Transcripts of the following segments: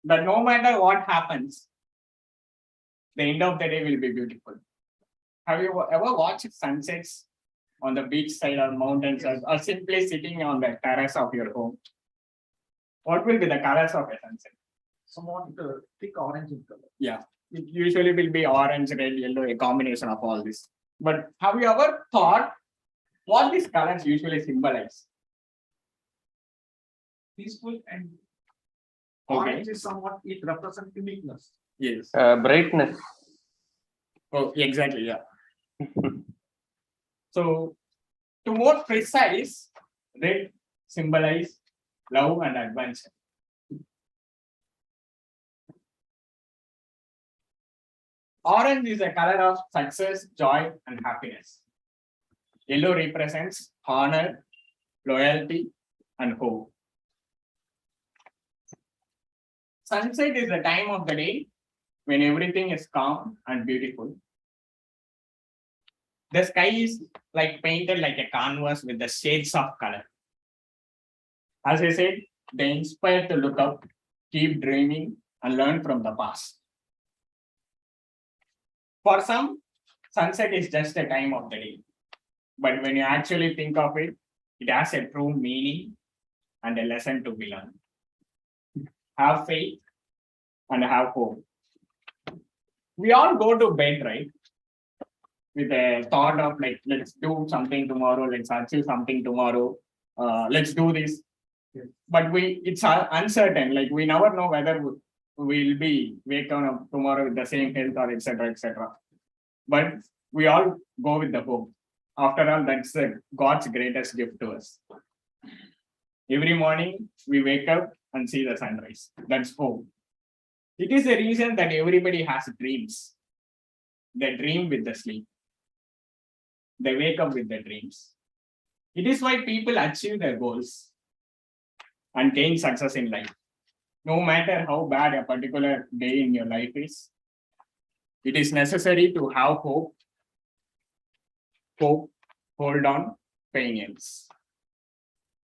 that no matter what happens, the end of the day will be beautiful. Have you ever watched sunsets on the beach side or mountains or simply sitting on the terrace of your home? What will be the colors of a sunset? Somewhat thick orange in color. Yeah, it usually will be orange, red, yellow, a combination of all this. But have you ever thought what these colors usually symbolize? Peaceful and Okay. orange is somewhat, it represents uniqueness. Yes. Brightness. Oh, exactly. Yeah. So, to more precise, red symbolize love and adventure. Orange is a color of success, joy, and happiness. Yellow represents honor, loyalty, and hope. Sunset is the time of the day when everything is calm and beautiful. The sky is like painted like a canvas with the shades of color. As I said, they inspire to look up, keep dreaming, and learn from the past. For some, sunset is just a time of the day. But when you actually think of it, it has a true meaning and a lesson to be learned. Have faith and have hope. We all go to bed, right? With a thought of like, let's do something tomorrow, let's achieve something tomorrow, let's do this. But it's uncertain, like we never know whether we'll be wake up tomorrow with the same health or etc. etc. But we all go with the hope. After all, that's God's greatest gift to us. Every morning we wake up and see the sunrise. That's hope. It is the reason that everybody has dreams. They dream with the sleep. They wake up with their dreams. It is why people achieve their goals and gain success in life. No matter how bad a particular day in your life is, it is necessary to have hope, hold on, pain ends.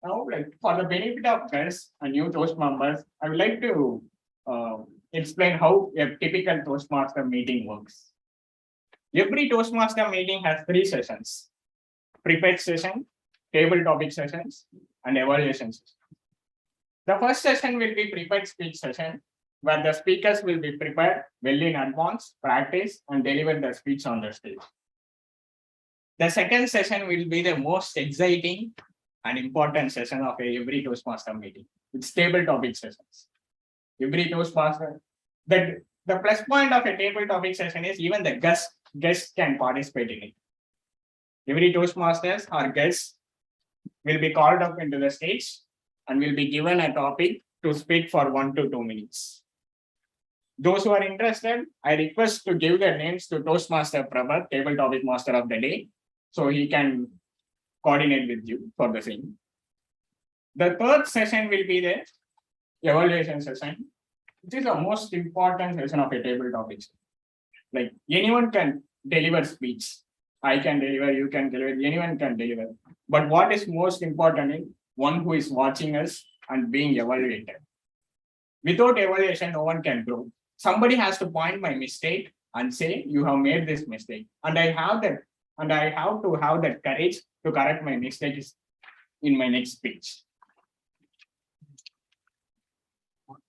Now, like for the benefit of guests and new Toast members, I would like to explain how a typical Toastmaster meeting works. Every Toastmaster meeting has 3 sessions: prepared session, table topic sessions, and evaluation session. The first session will be prepared speech session, where the speakers will be prepared well in advance, practice, and deliver the speech on the stage. The second session will be the most exciting and important session of every Toastmaster meeting. It's table topic sessions. Every Toastmaster, the plus point of a table topic session is even the guests can participate in it. Every Toastmasters or guests will be called up into the stage and will be given a topic to speak for 1 to 2 minutes. Those who are interested, I request to give their names to Toastmaster Prabhat, table topic master of the day, so he can coordinate with you for the same. The third session will be the evaluation session, which is the most important session of a table topic. Like anyone can deliver speech. I can deliver, you can deliver, anyone can deliver. But what is most important is one who is watching us and being evaluated. Without evaluation, no one can grow. Somebody has to point my mistake and say, you have made this mistake. And I have to have that courage to correct my mistakes in my next speech.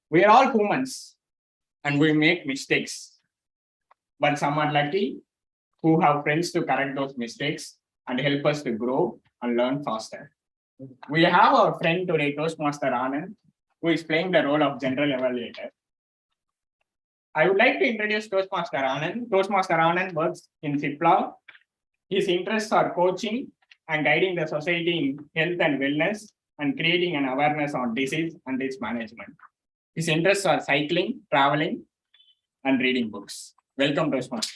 We are all humans and we make mistakes. But some are lucky who have friends to correct those mistakes and help us to grow and learn faster. We have our friend today, Toastmaster Anand, who is playing the role of general evaluator. I would like to introduce Toastmaster Anand. Toastmaster Anand works in Cipla. His interests are coaching and guiding the society in health and wellness and creating an awareness on disease and its management. His interests are cycling, traveling, and reading books. Welcome, Toastmaster.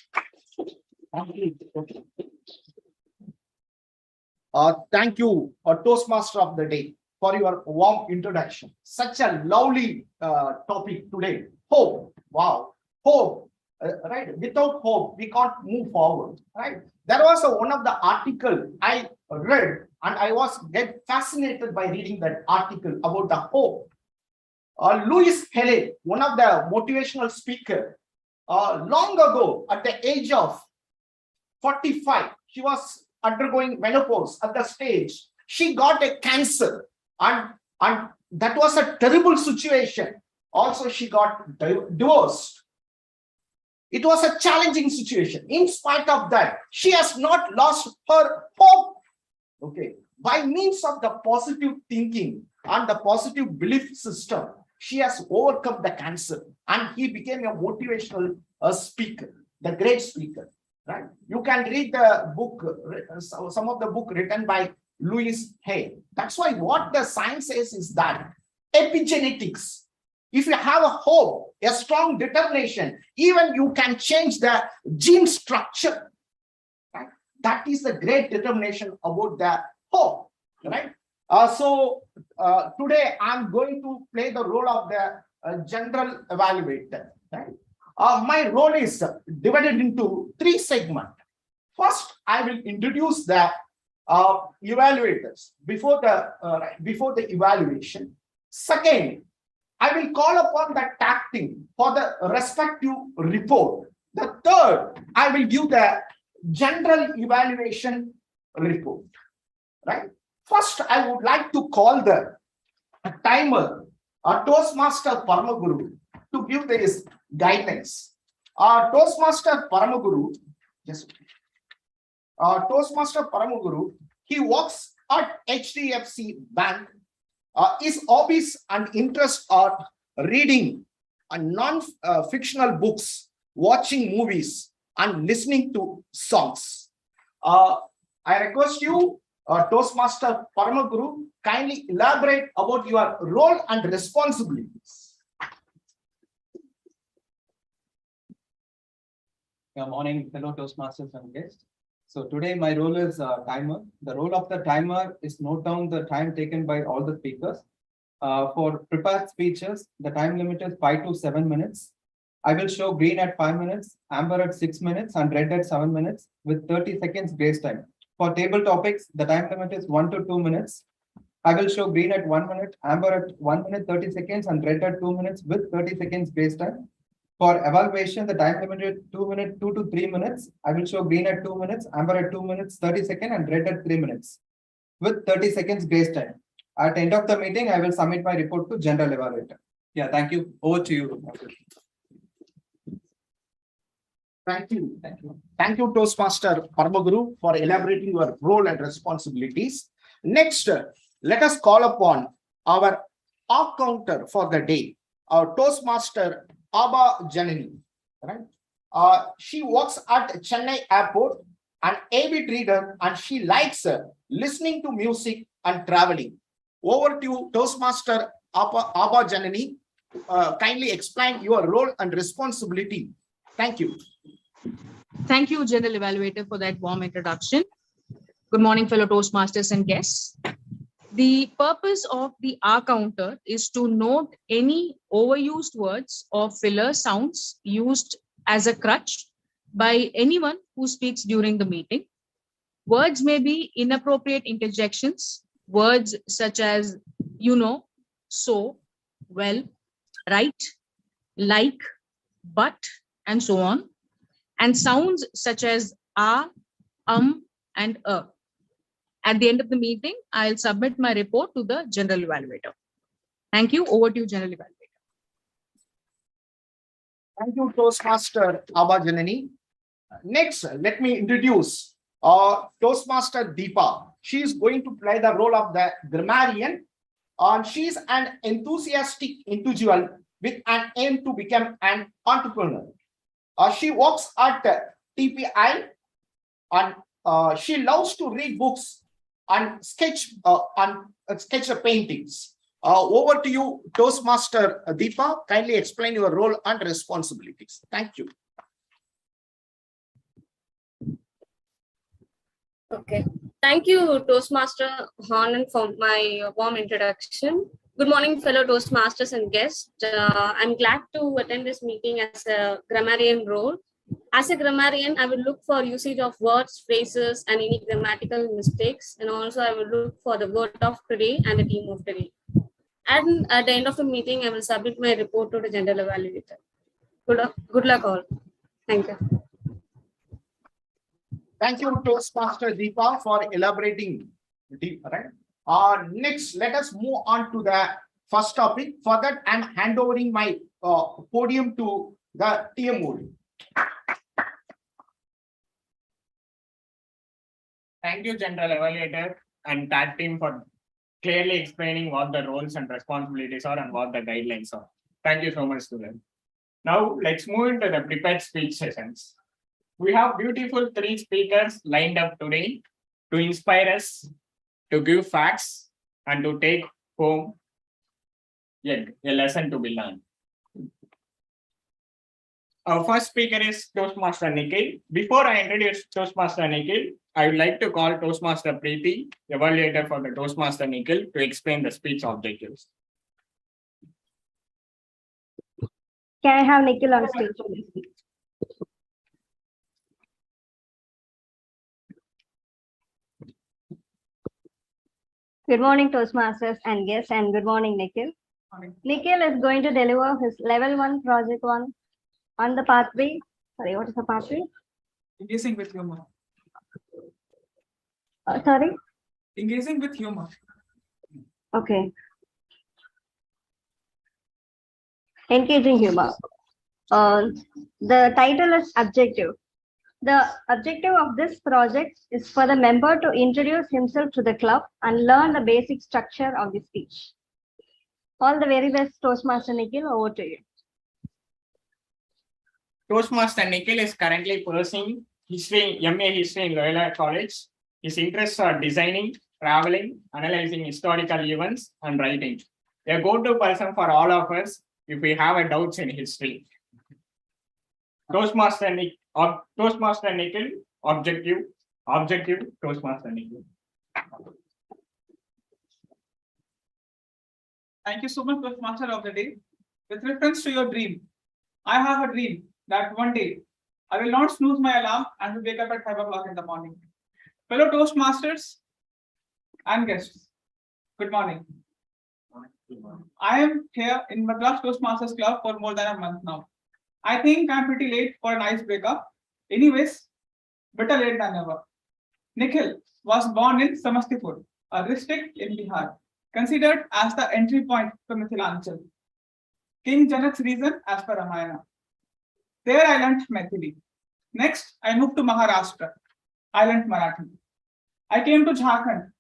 Thank you, Toastmaster of the Day, for your warm introduction. Such a lovely topic today. Hope. Wow. Hope. Right. Without hope, we can't move forward. Right. There was one of the article I read, and I was get fascinated by reading that article about the hope. Louis Haley, one of the motivational speaker, long ago at the age of 45, she was undergoing menopause at the stage. She got a cancer, and that was a terrible situation. Also, she got divorced. It was a challenging situation. In spite of that, she has not lost her hope. Okay, by means of the positive thinking and the positive belief system, she has overcome the cancer, and he became a motivational speaker, the great speaker. Right? You can read the book, some of the book written by Louis Hay. That's why what the science says is that epigenetics. If you have a hope, a strong determination, even you can change the gene structure. Right? That is the great determination about the hope. Right? Today I'm going to play the role of the general evaluator. Right? My role is divided into 3 segments. First, I will introduce the evaluators before the evaluation. Second, I will call upon the tag team for the respective report. The third, I will give the general evaluation report. Right? First, I would like to call the timer, Toastmaster Paramaguru, to give this guidance. Toastmaster Paramaguru, Toastmaster Paramaguru, he works at HDFC Bank. His hobbies and interests are reading non-fictional books, watching movies, and listening to songs. I request you, Toastmaster Paramaguru, kindly elaborate about your role and responsibilities. Good morning, fellow Toastmasters and guests. So today my role is timer. The role of the timer is note down the time taken by all the speakers. For prepared speeches, the time limit is 5 to 7 minutes. I will show green at 5 minutes, amber at 6 minutes, and red at 7 minutes with 30 seconds grace time. For table topics, the time limit is 1 to 2 minutes. I will show green at 1 minute, amber at 1 minute 30 seconds, and red at 2 minutes with 30 seconds grace time. For evaluation, the time limit is 2 to 3 minutes. I will show green at 2 minutes, amber at 2 minutes 30 seconds, and red at 3 minutes with 30 seconds grace time. At the end of the meeting, I will submit my report to general evaluator. Yeah, thank you. Over to you. Thank you. Thank you, Toastmaster Paramaguru, for elaborating your role and responsibilities. Next, let us call upon our counter for the day, our Toastmaster Abha Janani. Right? She works at Chennai Airport, an avid reader, and she likes listening to music and traveling. Over to you, Toastmaster Abha Janani. Kindly explain your role and responsibility. Thank you. Thank you, General Evaluator, for that warm introduction. Good morning, fellow Toastmasters and guests. The purpose of the R counter is to note any overused words or filler sounds used as a crutch by anyone who speaks during the meeting. Words may be inappropriate interjections, words such as, you know, so, well, right, like, but, and so on. And sounds such as and At the end of the meeting, I'll submit my report to the general evaluator. Thank you. Over to you, general evaluator. Thank you, Toastmaster Abha Janani. Next, let me introduce Toastmaster Deepa. She is going to play the role of the grammarian. She is an enthusiastic individual with an aim to become an entrepreneur. She works at TPI, and she loves to read books and sketch paintings. Over to you, Toastmaster Deepa. Kindly explain your role and responsibilities. Thank you. Okay. Thank you, Toastmaster Hanan, for my warm introduction. Good morning, fellow Toastmasters and guests. I'm glad to attend this meeting as a grammarian role. As a grammarian, I will look for usage of words, phrases, and any grammatical mistakes. And also I will look for the word of today and the theme of today. And at the end of the meeting, I will submit my report to the general evaluator. Good luck all. Thank you. Thank you, Toastmaster Deepa, for elaborating deep, right? Next, let us move on to the first topic. For that, I'm handovering my podium to the TMOD. Thank you, General Evaluator and TAT team for clearly explaining what the roles and responsibilities are and what the guidelines are. Thank you so much to them. Now, let's move into the prepared speech sessions. We have beautiful 3 speakers lined up today to inspire us, to give facts, and to take home a lesson to be learned. Our first speaker is Toastmaster Nikhil. Before I introduce Toastmaster Nikhil, I would like to call Toastmaster Preeti, evaluator for the Toastmaster Nikhil, to explain the speech objectives. Can I have Nikhil on stage, please? Good morning, Toastmasters and guests, and good morning, Nikhil. Nikhil is going to deliver his level 1 project 1 on the pathway. Sorry, what is the pathway? Engaging with humor. Sorry? Engaging with humor. Okay. Engaging humor. The title is objective. The objective of this project is for the member to introduce himself to the club and learn the basic structure of the speech. All the very best, Toastmaster Nikhil. Over to you. Toastmaster Nikhil is currently pursuing MA History in Loyola College. His interests are designing, traveling, analyzing historical events, and writing. A go-to person for all of us if we have a doubts in history. Toastmaster Nikhil, objective, Toastmaster Nikhil. Thank you so much, Toastmaster of the day. With reference to your dream, I have a dream that one day I will not snooze my alarm and will wake up at 5 o'clock in the morning. Fellow Toastmasters and guests, good morning. I am here in Madras Toastmasters Club for more than a month now. I think I'm pretty late for an icebreaker. Anyways, better late than never. Nikhil was born in Samastipur, a district in Bihar, considered as the entry point to Mithilanchal. King Janak's reason as per Ramayana. There I learnt Maithili. Next, I moved to Maharashtra. I learnt Marathi. I came to Jharkhand.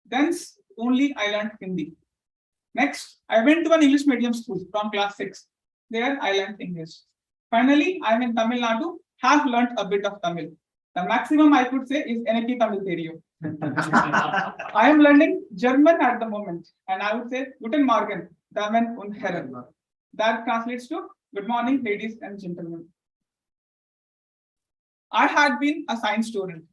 Thence only I learnt Hindi. Next, I went to an English medium school from class 6. There I learnt English. Finally, I am in Tamil Nadu, have learnt a bit of Tamil. The maximum I could say is Enaki Tamil Therio. I am learning German at the moment, and I would say Guten Morgen, Damen und Herren. That translates to good morning, ladies and gentlemen. I had been a science student.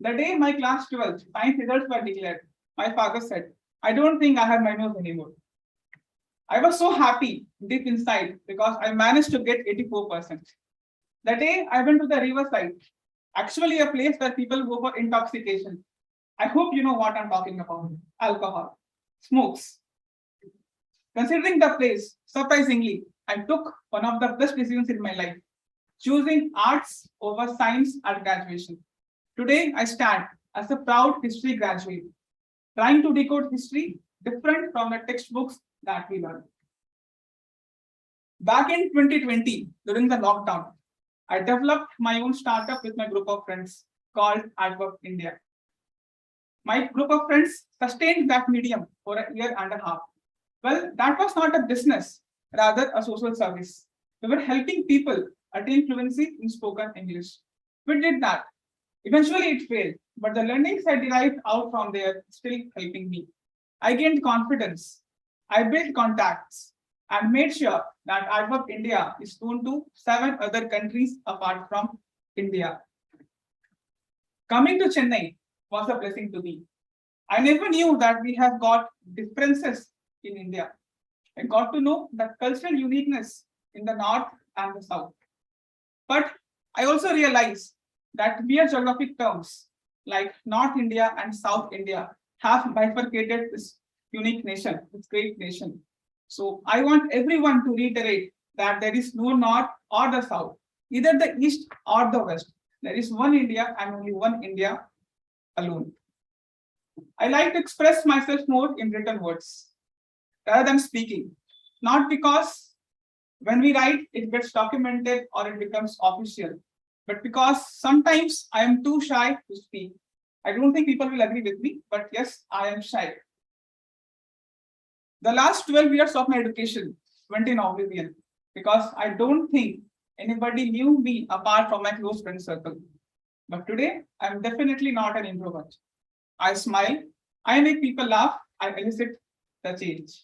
The day my class 12 science results were declared, my father said, I don't think I have my nose anymore. I was so happy deep inside because I managed to get 84%. The day I went to the riverside, actually a place where people go for intoxication. I hope you know what I'm talking about. Alcohol, smokes. Considering the place, surprisingly, I took one of the best decisions in my life, choosing arts over science at graduation. Today, I stand as a proud history graduate, trying to decode history different from the textbooks that we learned. Back in 2020, during the lockdown, I developed my own startup with my group of friends called Adverb India. My group of friends sustained that medium for a year and a half. Well, that was not a business, rather a social service. We were helping people attain fluency in spoken English. We did that. Eventually it failed, but the learnings I derived out from there still helping me. I gained confidence. I built contacts and made sure that Adverb India is known to 7 other countries apart from India. Coming to Chennai was a blessing to me. I never knew that we have got differences in India. I got to know the cultural uniqueness in the north and the south. But I also realized that mere geographic terms like North India and South India have bifurcated this unique nation, this great nation. So I want everyone to reiterate that there is no north or the south, either the east or the west. There is one India and only one India alone. I like to express myself more in written words rather than speaking, not because when we write, it gets documented or it becomes official, but because sometimes I am too shy to speak. I don't think people will agree with me, but yes, I am shy. The last 12 years of my education went in oblivion because I don't think anybody knew me apart from my close friend circle. But today, I'm definitely not an introvert. I smile, I make people laugh, I elicit the change.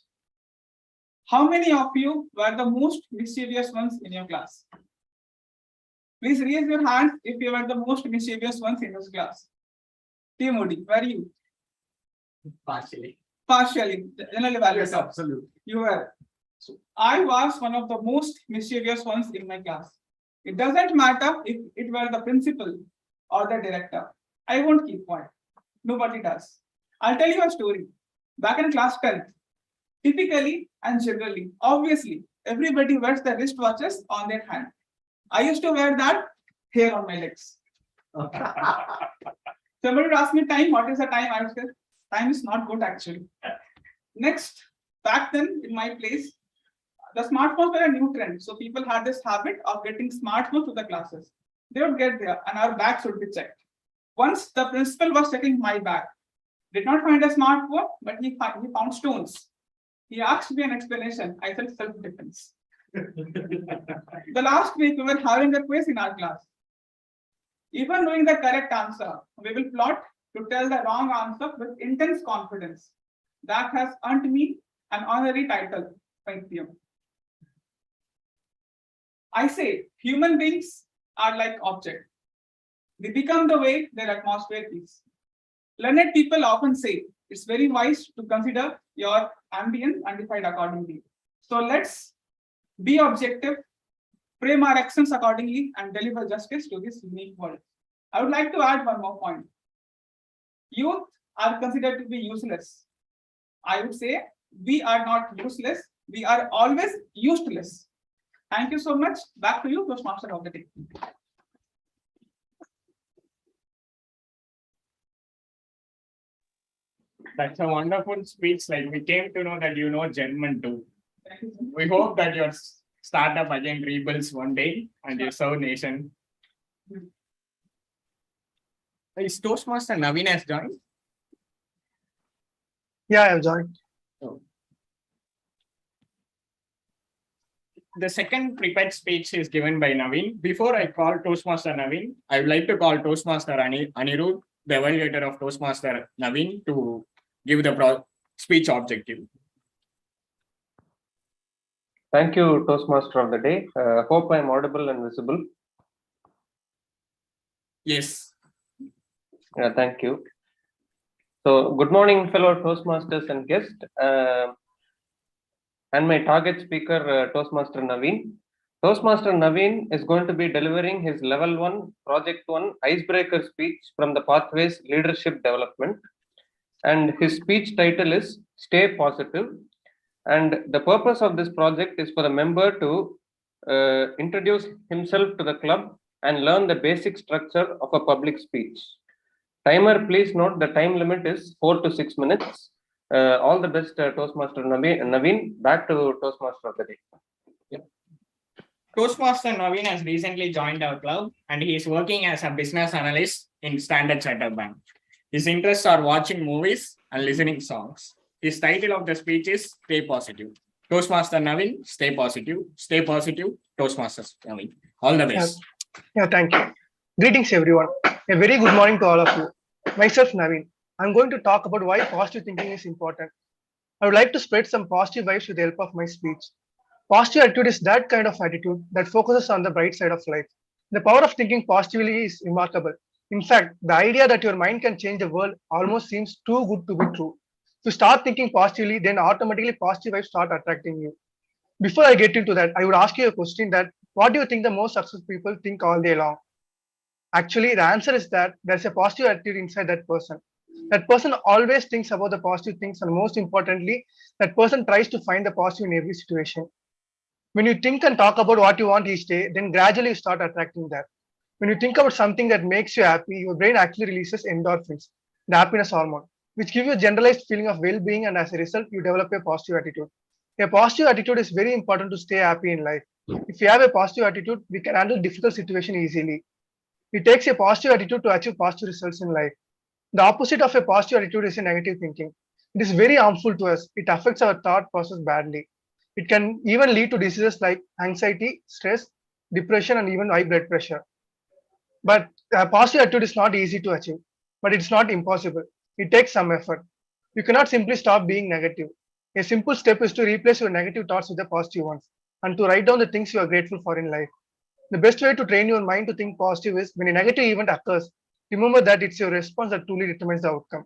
How many of you were the most mischievous ones in your class? Please raise your hand if you were the most mischievous ones in this class. Team Modi, were you? Partially. Partially, general Yes, evaluator. absolutely. You were. So I was one of the most mischievous ones in my class. It doesn't matter if it were the principal or the director. I won't keep quiet. Nobody does. I'll tell you a story. Back in class 10th, typically and generally, obviously, everybody wears the wristwatches on their hand. I used to wear that here on my legs. Somebody would ask me time, what is the time? I would say, time is not good actually. Next, back then in my place, the smartphones were a new trend. So people had this habit of getting smartphones to the classes. They would get there and our bags would be checked. Once the principal was checking my bag, did not find a smartphone, but he found stones. He asked me an explanation. I said self-defense. The last week we were having a quiz in our class. Even knowing the correct answer, we will plot to tell the wrong answer with intense confidence. That has earned me an honorary title, Pythium. I say human beings are like objects. They become the way their atmosphere is. Learned people often say it's very wise to consider your ambience and decide accordingly. So let's be objective, frame our actions accordingly, and deliver justice to this unique world. I would like to add one more point. Youth are considered to be useless. I would say we are not useless, we are always useless. Thank you so much. Back to you, Toastmaster of the day. That's a wonderful speech. Like we came to know that you know German too. Thank you so much. We hope that your startup again rebuilds one day and you serve nation. Is Toastmaster Naveen has joined? Yeah, I have joined. The second prepared speech is given by Naveen. Before I call Toastmaster Naveen, I would like to call Toastmaster Anirudh, the evaluator of Toastmaster Naveen, to give the speech objective. Thank you, Toastmaster of the day. Hope I am audible and visible. Yes. Thank you. So, good morning, fellow Toastmasters and guests. And my target speaker, Toastmaster Naveen. Toastmaster Naveen is going to be delivering his level 1, project 1 icebreaker speech from the Pathways Leadership Development. And his speech title is Stay Positive. And the purpose of this project is for the member to introduce himself to the club and learn the basic structure of a public speech. Timer, please note the time limit is 4 to 6 minutes. All the best, Toastmaster Naveen. Back to Toastmaster of the day. Yep. Toastmaster Naveen has recently joined our club and he is working as a business analyst in Standard Chartered Bank. His interests are watching movies and listening songs. His title of the speech is Stay Positive. Toastmaster Naveen, stay positive, Toastmaster Naveen. All the best. Yeah, thank you. Greetings, everyone. A very good morning to all of you. Myself, Naveen. I'm going to talk about why positive thinking is important. I would like to spread some positive vibes with the help of my speech. Positive attitude is that kind of attitude that focuses on the bright side of life. The power of thinking positively is remarkable. In fact, the idea that your mind can change the world almost seems too good to be true. If you start thinking positively, then automatically positive vibes start attracting you. Before I get into that, I would ask you a question that what do you think the most successful people think all day long? Actually, the answer is that there's a positive attitude inside that person. That person always thinks about the positive things, and most importantly, that person tries to find the positive in every situation. When you think and talk about what you want each day, then gradually you start attracting that. When you think about something that makes you happy, your brain actually releases endorphins, the happiness hormone, which give you a generalized feeling of well-being, and as a result, you develop a positive attitude. A positive attitude is very important to stay happy in life. If you have a positive attitude, we can handle difficult situations easily. It takes a positive attitude to achieve positive results in life. The opposite of a positive attitude is a negative thinking. It is very harmful to us. It affects our thought process badly. It can even lead to diseases like anxiety, stress, depression, and even high blood pressure. But a positive attitude is not easy to achieve, but it's not impossible. It takes some effort. You cannot simply stop being negative. A simple step is to replace your negative thoughts with the positive ones and to write down the things you are grateful for in life. The best way to train your mind to think positive is when a negative event occurs, remember that it's your response that truly determines the outcome.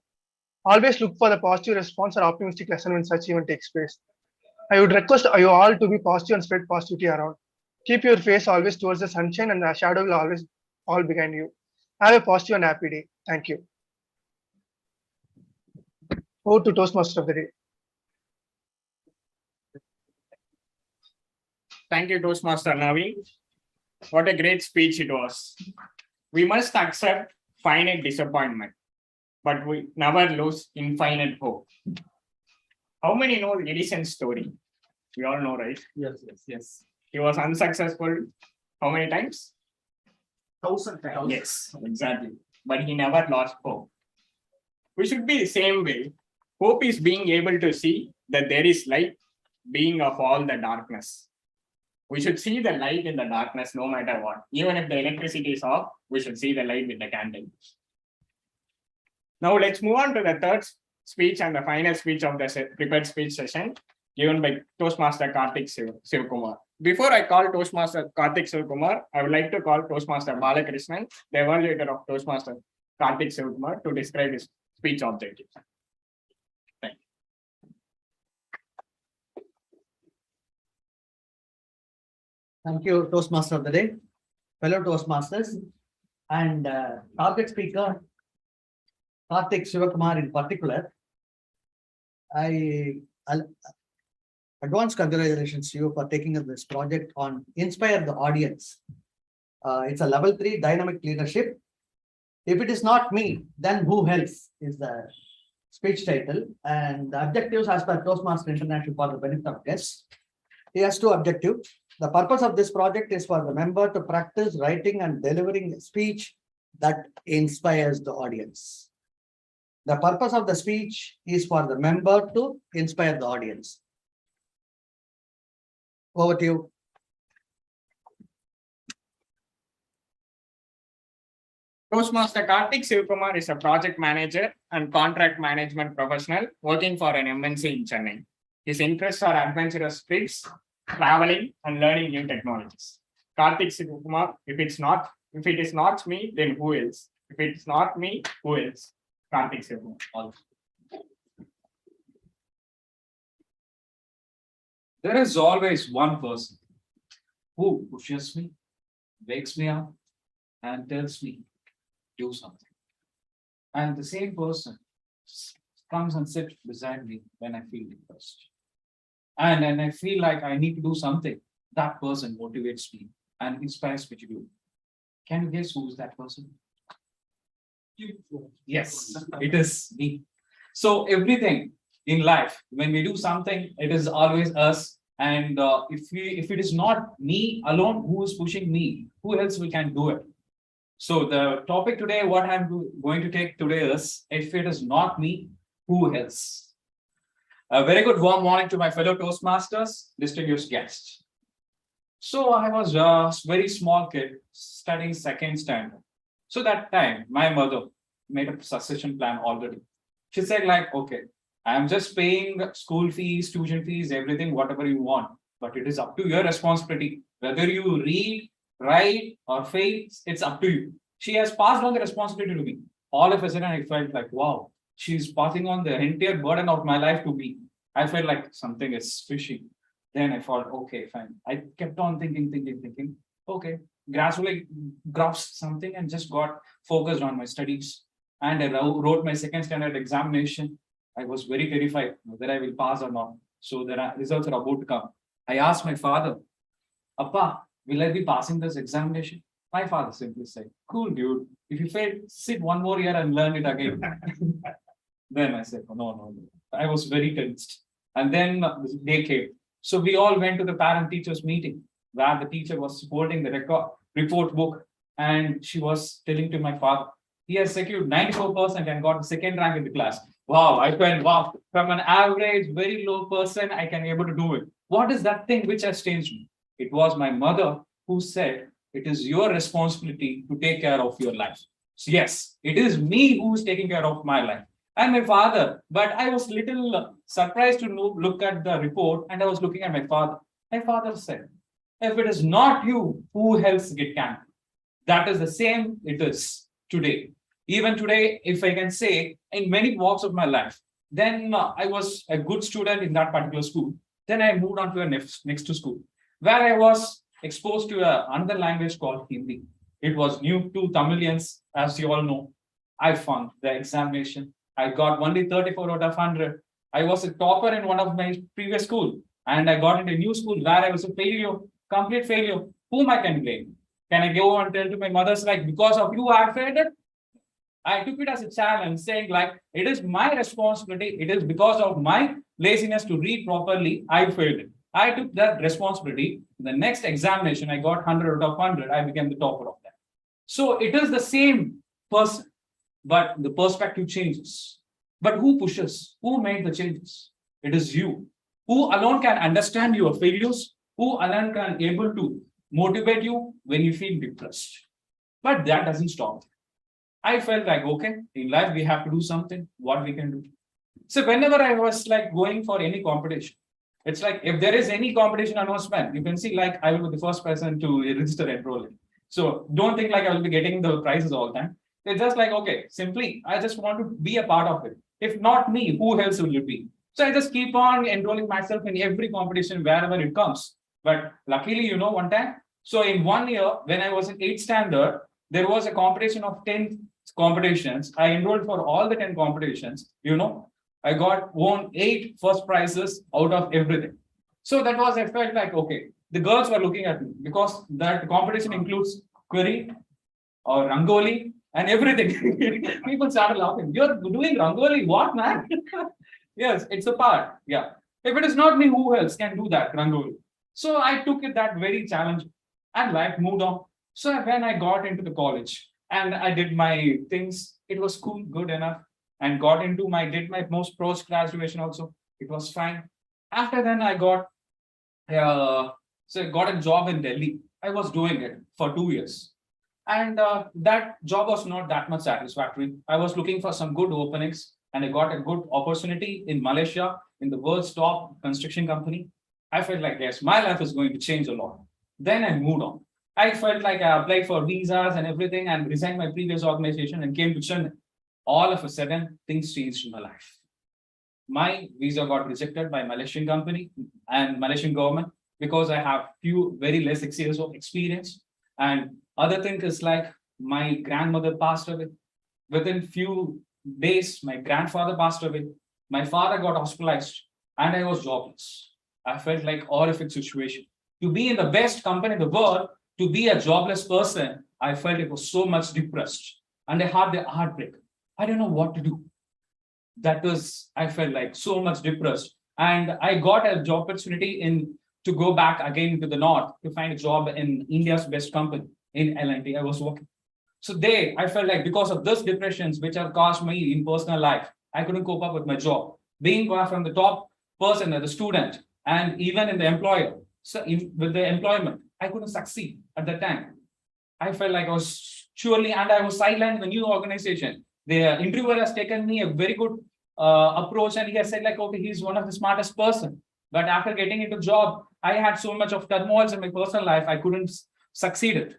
Always look for the positive response or optimistic lesson when such event takes place. I would request you all to be positive and spread positivity around. Keep your face always towards the sunshine and the shadow will always fall behind you. Have a positive and happy day. Thank you. Over to Toastmaster of the day. Thank you, Toastmaster Navi. What a great speech it was. We must accept finite disappointment, but we never lose infinite hope. How many know Edison's story? We all know, right? Yes. He was unsuccessful how many times? 1,000 times. Yes, exactly. But he never lost hope. We should be the same way. Hope is being able to see that there is light being of all the darkness. We should see the light in the darkness no matter what. Even if the electricity is off, we should see the light with the candle. Now let's move on to the third speech and the final speech of the prepared speech session given by Toastmaster Karthik Sivkumar. Before I call Toastmaster Karthik Sivkumar, I would like to call Toastmaster Balakrishnan, the evaluator of Toastmaster Karthik Sivkumar, to describe his speech objectives. Thank you. Thank you, Toastmaster of the day, fellow Toastmasters, and target speaker Karthik Sivakumar in particular. Advance congratulations to you for taking up this project on Inspire the Audience. It's a level 3 dynamic leadership. If it is not me, then who else is the speech title, and the objectives as per Toastmaster International for the benefit of guests. He has 2 objectives. The purpose of this project is for the member to practice writing and delivering a speech that inspires the audience. The purpose of the speech is for the member to inspire the audience. Over to you. Toastmaster Karthik Sivkumar is a project manager and contract management professional working for an MNC in Chennai. His interests are adventurous trips, traveling, and learning new technologies. Karthik Sivkumar, if it is not me, then who else? If it's not me, who else? Karthik Sivkumar. There is always one person who pushes me, wakes me up, and tells me, do something. And the same person comes and sits beside me when I feel depressed. And I feel like I need to do something. That person motivates me and inspires me to do. Can you guess who is that person? Yes, it is me. So everything in life, when we do something, it is always us. And if it is not me alone who is pushing me, who else we can do it? So the topic today, what I'm going to take today is, if it is not me, who else? A very good warm morning to my fellow Toastmasters, distinguished guests. So I was a very small kid studying 2nd standard. So that time, my mother made a succession plan already. She said like, okay, I am just paying school fees, tuition fees, everything, whatever you want. But it is up to your responsibility. Whether you read, write, or fail, it's up to you. She has passed on the responsibility to me. All of a sudden, I felt like, wow, she's passing on the entire burden of my life to me. I felt like something is fishy. Then I thought, okay, fine. I kept on thinking. Okay, gradually grasped something and just got focused on my studies. and I wrote my second standard examination. I was very terrified whether I will pass or not. So the results are about to come. I asked my father, Appa, will I be passing this examination? My father simply said, cool, dude. If you fail, sit one more year and learn it again. Then I said, no. I was very tensed. And then the day came. So we all went to the parent-teachers meeting where the teacher was holding the report book, and she was telling to my father, he has secured 94% and got the second rank in the class. Wow, I went, wow, from an average, very low person, I can be able to do it. What is that thing which has changed me? It was my mother who said, it is your responsibility to take care of your life. So yes, it is me who is taking care of my life. And my father, but I was little surprised to look at the report, and I was looking at my father. My father said, if it is not you, who else can? That is the same it is today. Even today, if I can say, in many walks of my life, then I was a good student in that particular school. Then I moved on to a next school, where I was exposed to another language called Hindi. It was new to Tamilians, as you all know. I found the examination. I got only 34 out of 100. I was a topper in one of my previous school, and I got into a new school where I was a failure, complete failure. Whom I can blame? Can I go and tell to my mother's like, because of you, I failed it? I took it as a challenge, saying like, it is my responsibility. It is because of my laziness to read properly, I failed it. I took that responsibility. The next examination, I got 100 out of 100. I became the topper of that. So it is the same person, but the perspective changes. But who pushes? Who made the changes? It is you. Who alone can understand your failures? Who alone can able to motivate you when you feel depressed? But that doesn't stop. I felt like, okay, in life we have to do something, what we can do. So whenever I was like going for any competition, it's like if there is any competition announcement, you can see like I will be the first person to register enrolling. So don't think like I will be getting the prizes all the time. It's just like, okay, simply, I just want to be a part of it. If not me, who else will it be? So I just keep on enrolling myself in every competition wherever it comes. But luckily, one time, so in 1 year, when I was in 8th standard, there was a competition of 10 competitions. I enrolled for all the 10 competitions, I won 8 first prizes out of everything. So that was, I felt like, okay, the girls were looking at me because that competition includes query or rangoli and everything. People started laughing. You're doing rangoli, what, man? Yes, it's a part. Yeah. If it is not me, who else can do that rangoli? So I took it that very challenge and life moved on. So when I got into the college and I did my things, it was cool, good enough. And did my most post graduation also. It was fine. After then I got a job in Delhi. I was doing it for 2 years. And that job was not that much satisfactory. I was looking for some good openings and I got a good opportunity in Malaysia in the world's top construction company. I felt like, yes, my life is going to change a lot. Then I moved on. I felt like I applied for visas and everything and resigned my previous organization and came to Chennai. All of a sudden, things changed in my life. My visa got rejected by Malaysian company and Malaysian government because I have few very less 6 years of experience. And other thing is like my grandmother passed away. Within few days, my grandfather passed away. My father got hospitalized and I was jobless. I felt like horrific situation. To be in the best company in the world, to be a jobless person, I felt it was so much depressed. And I had the heartbreak. I don't know what to do. I felt like so much depressed. And I got a job opportunity to go back again to the north to find a job in India's best company in L&T. I was working. So I felt like because of those depressions which have caused me in personal life, I couldn't cope up with my job. Being from the top person as a student and even in the employer, so with the employment, I couldn't succeed at that time. I felt like I was and I was sidelined in the new organization. The interviewer has taken me a very good approach and he has said like, okay, he's one of the smartest person. But after getting into job, I had so much of turmoil in my personal life, I couldn't succeed it.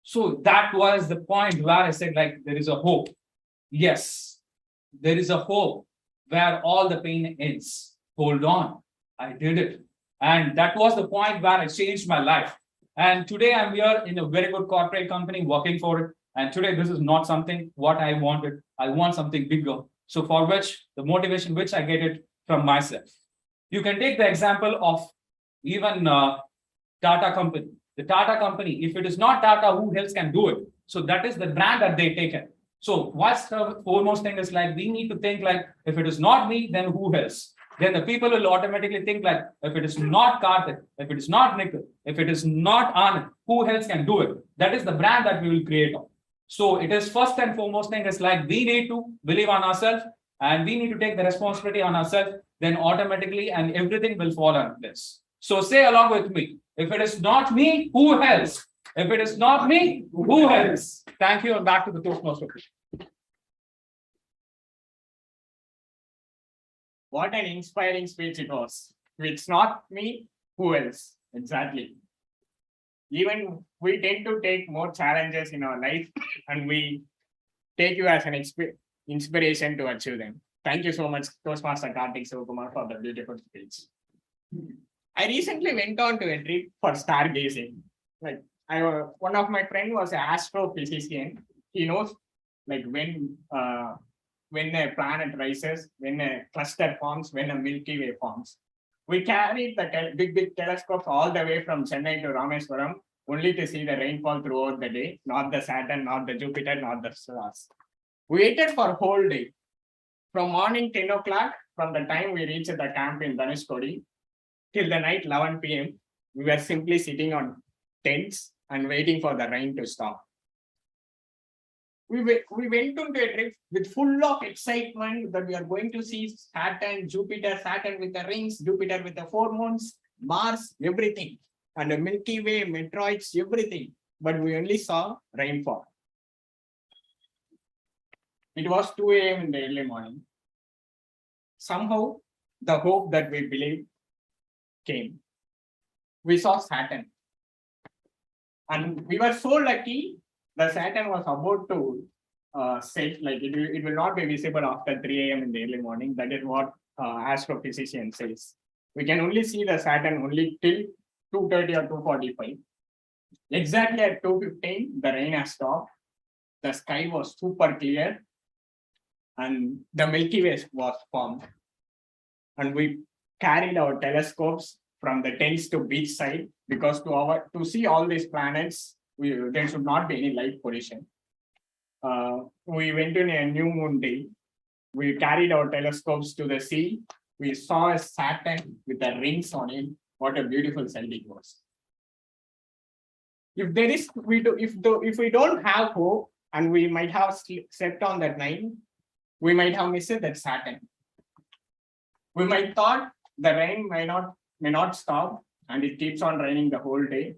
So that was the point where I said like, there is a hope. Yes, there is a hope where all the pain ends. Hold on, I did it. And that was the point where I changed my life. And today I'm here in a very good corporate company working for it. And today, this is not something what I wanted. I want something bigger. So for which the motivation which I get it from myself. You can take the example of even Tata company. The Tata company, if it is not Tata, who else can do it? So that is the brand that they taken. So what's the foremost thing is like, we need to think like, if it is not me, then who else? Then the people will automatically think like, if it is not Karthik, if it is not Nikhil, if it is not Anand, who else can do it? That is the brand that we will create on. So it is first and foremost thing is like, we need to believe on ourselves and we need to take the responsibility on ourselves, then automatically and everything will fall on place. So say along with me, if it is not me, who else? If it is not me, who else? Thank you and back to the Toastmaster. What an inspiring speech it was. If it's not me, who else? Exactly. Even we tend to take more challenges in our life and we take you as an inspiration to achieve them. Thank you so much, Toastmaster Karthik Sivakumar, for the beautiful speech. I recently went on to a trip for stargazing. Like one of my friend was an astrophysician. He knows like when a planet rises, when a cluster forms, when a Milky Way forms. We carried the big telescopes all the way from Chennai to Rameswaram only to see the rainfall throughout the day, not the Saturn, not the Jupiter, not the stars. We waited for a whole day. From morning 10 o'clock, from the time we reached the camp in Dhanushkodi, till the night 11 p.m., we were simply sitting on tents and waiting for the rain to stop. We went on to a trip with full of excitement that we are going to see Saturn with the rings, Jupiter with the 4 moons, Mars, everything, and the Milky Way, meteoroids, everything. But we only saw rainfall. It was 2 a.m. in the early morning. Somehow, the hope that we believed came. We saw Saturn. And we were so lucky. The Saturn was about to set, like it will not be visible after 3 a.m. in the early morning. That is what astrophysician says. We can only see the Saturn only till 2:30 or 2:45. Exactly at 2:15, the rain has stopped. The sky was super clear and the Milky Way was formed. And we carried our telescopes from the tents to beach side because to see all these planets, there should not be any light pollution. We went on a new moon day. We carried our telescopes to the sea. We saw a Saturn with the rings on it. What a beautiful sight it was. If we don't have hope and we might have slept on that night, we might have missed that Saturn. We might thought the rain may not stop and it keeps on raining the whole day.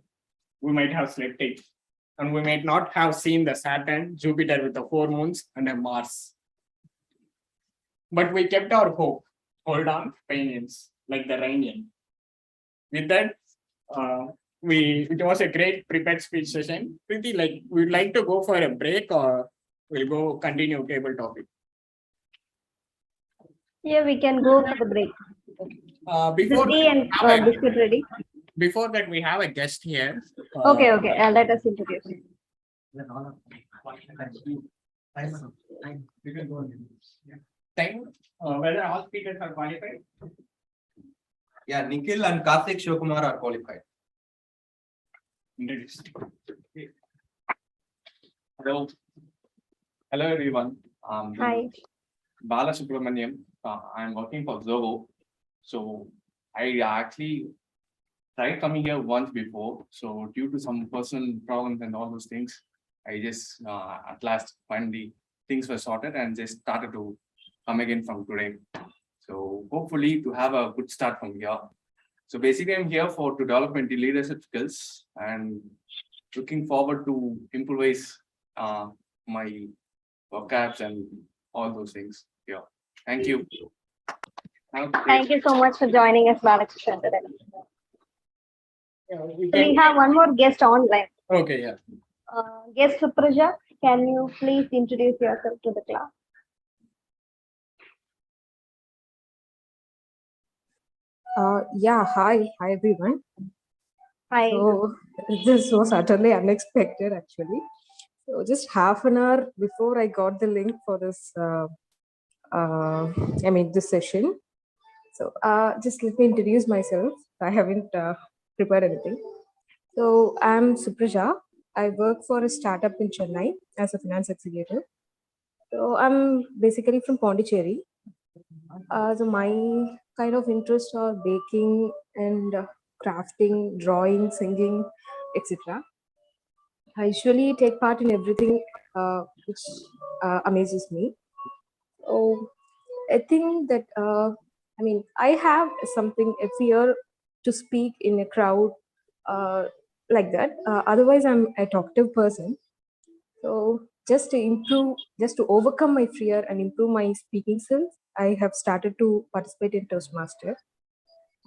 We might have slept it. And we might not have seen the Saturn, Jupiter with the 4 moons and a Mars. But we kept our hope. Hold on, Painians, like the Rainian. With that, it was a great prepared speech session. Preeti, like, we'd like to go for a break or we'll go continue table topic. Yeah, we can go for the break. Before The tea and biscuit ready. Before that, we have a guest here. Okay. Let us introduce. Time, whether all speakers are qualified? Yeah, Nikhil and Karthik Sivakumar are qualified. Introduce. Hello everyone. Hi. Bala Subramaniam. I'm working for Zoho. So I actually tried coming here once before. So due to some personal problems and all those things, I just at last finally things were sorted and just started to come again from today. So hopefully to have a good start from here. So basically I'm here to develop my leadership skills and looking forward to improvise my vocabs and all those things. Yeah. Thank you. Thank you so much for joining us, Balakrishnan, today. We have one more guest online. Okay, yeah. Guest Supraja, can you please introduce yourself to the class? Yeah, hi everyone. Hi. So this was utterly unexpected actually. So just half an hour before I got the link for this, this session. So just let me introduce myself. I haven't prepared anything. So I'm Supraja. I work for a startup in Chennai as a finance executive. So I'm basically from Pondicherry. So my kind of interests are baking and crafting, drawing, singing, etc. I usually take part in everything which amazes me. So I think that I have something a fear to speak in a crowd like that. Otherwise, I'm a talkative person. So just to overcome my fear and improve my speaking skills, I have started to participate in Toastmaster.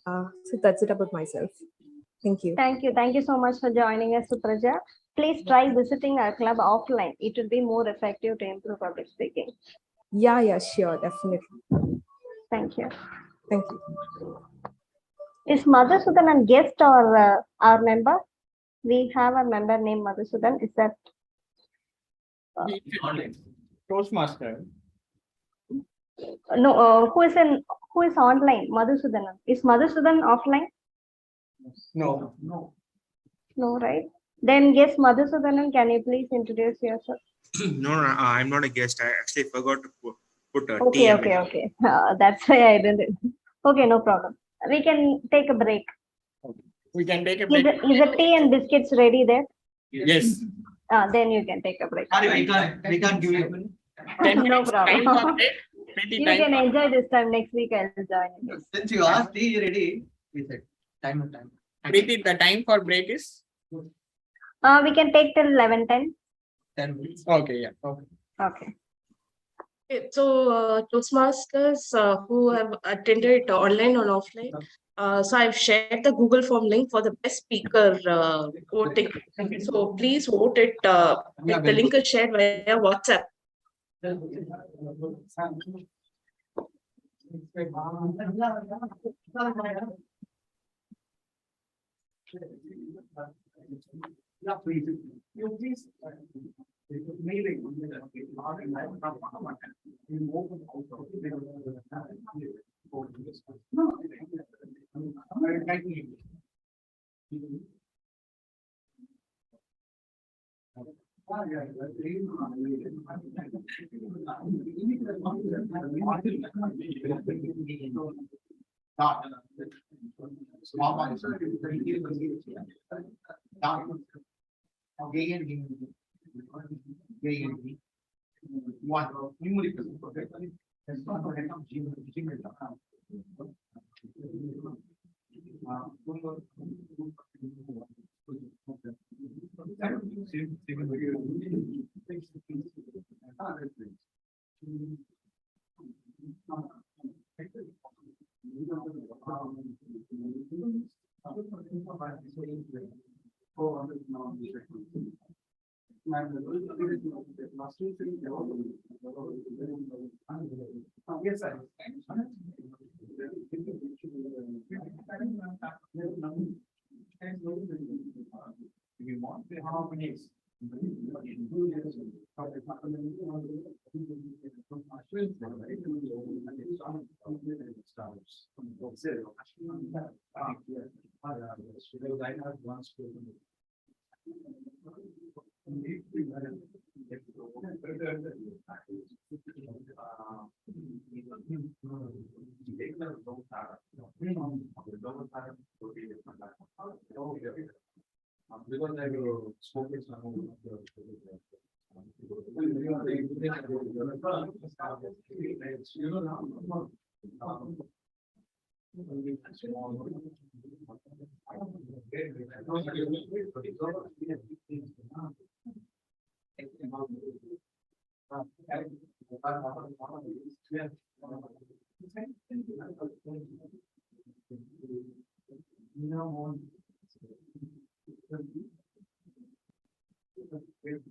So that's it about myself. Thank you. Thank you. Thank you so much for joining us, Supraja. Please try visiting our club offline. It will be more effective to improve public speaking. Yeah, sure, definitely. Thank you. Thank you. Is Madhusudan a guest or our member? We have a member named Madhusudan. Is that Toastmaster. no? Who is online? Madhusudan. Is Madhusudan offline? No. No, right? Then yes, Madhusudanan, can you please introduce yourself? No, I'm not a guest. I actually forgot to put a Okay, TM. okay. That's why I didn't. Okay, no problem. We can take a break. We can take a break. Is the tea and biscuits ready there? Yes. Then you can take a break. We can't give you. No problem. You Time. can enjoy this time. Next week I'll join you. Since you asked tea ready, we said time. Preeti, the time for break is? We can take till 11:10. 10 minutes. Okay, yeah. Okay. Okay. Okay, so Toastmasters who have attended online or offline, so I've shared the Google Form link for the best speaker voting. So please vote it. The link is shared via WhatsApp. Yeah, please. You please. Yes, sir. We want the harmonies. Because I spoke with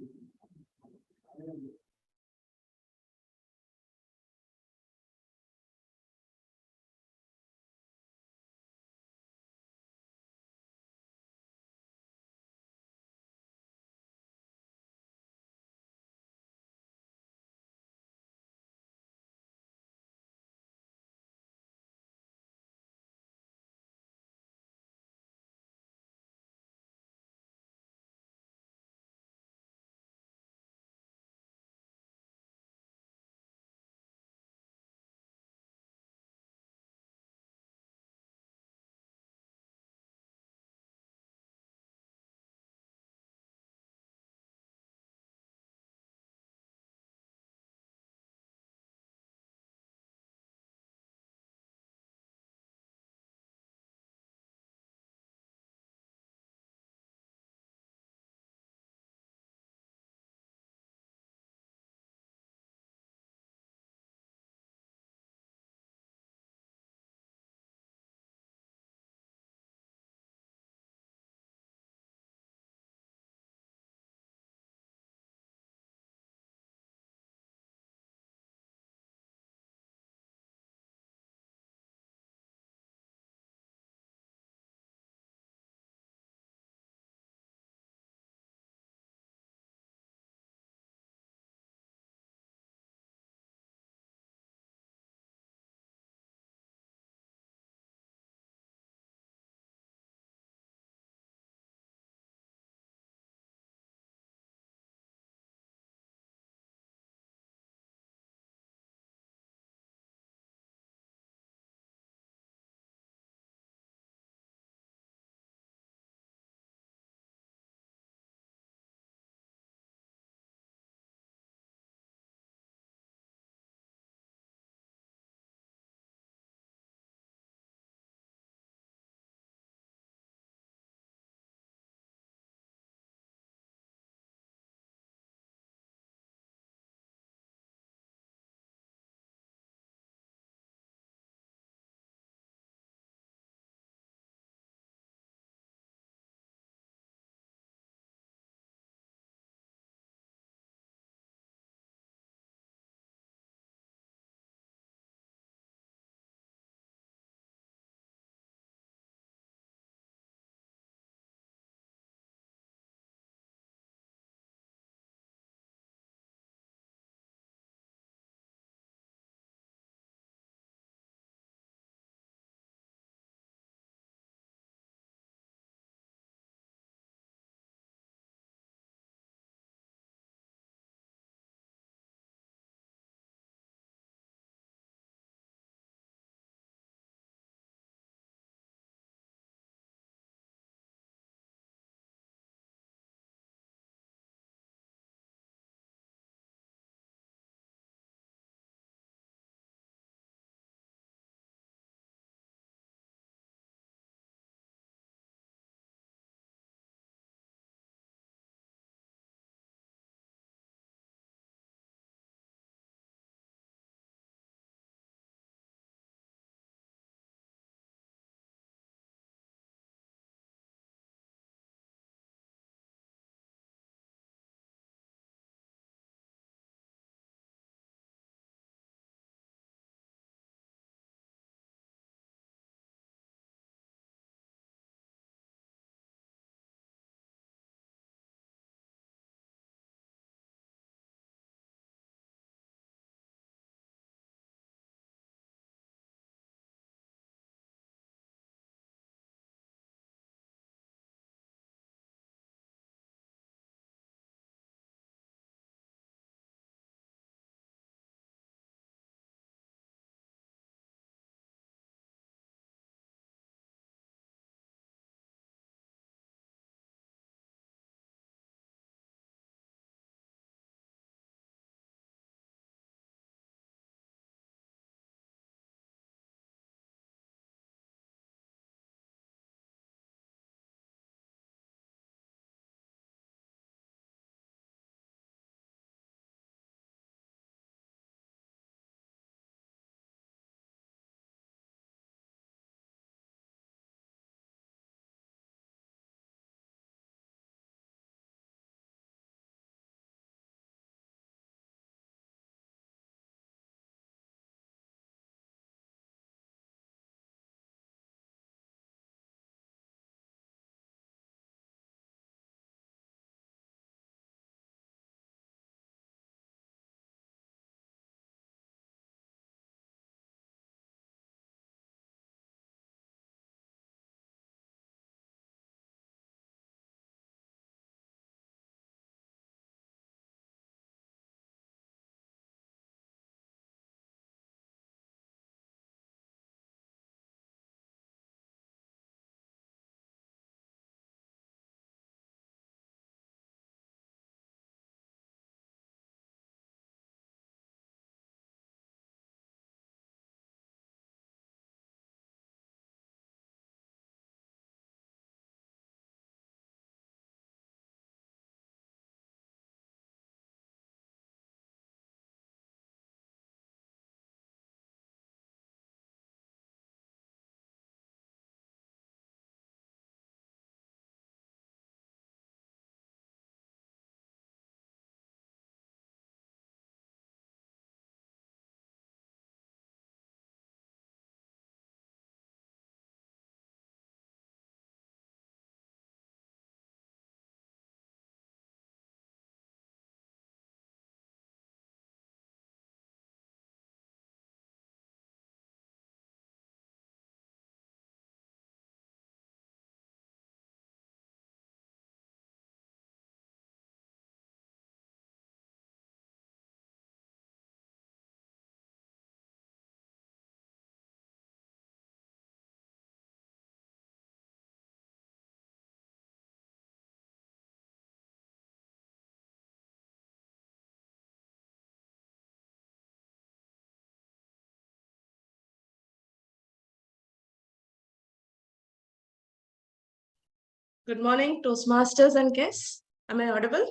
Good morning, Toastmasters and guests. Am I audible?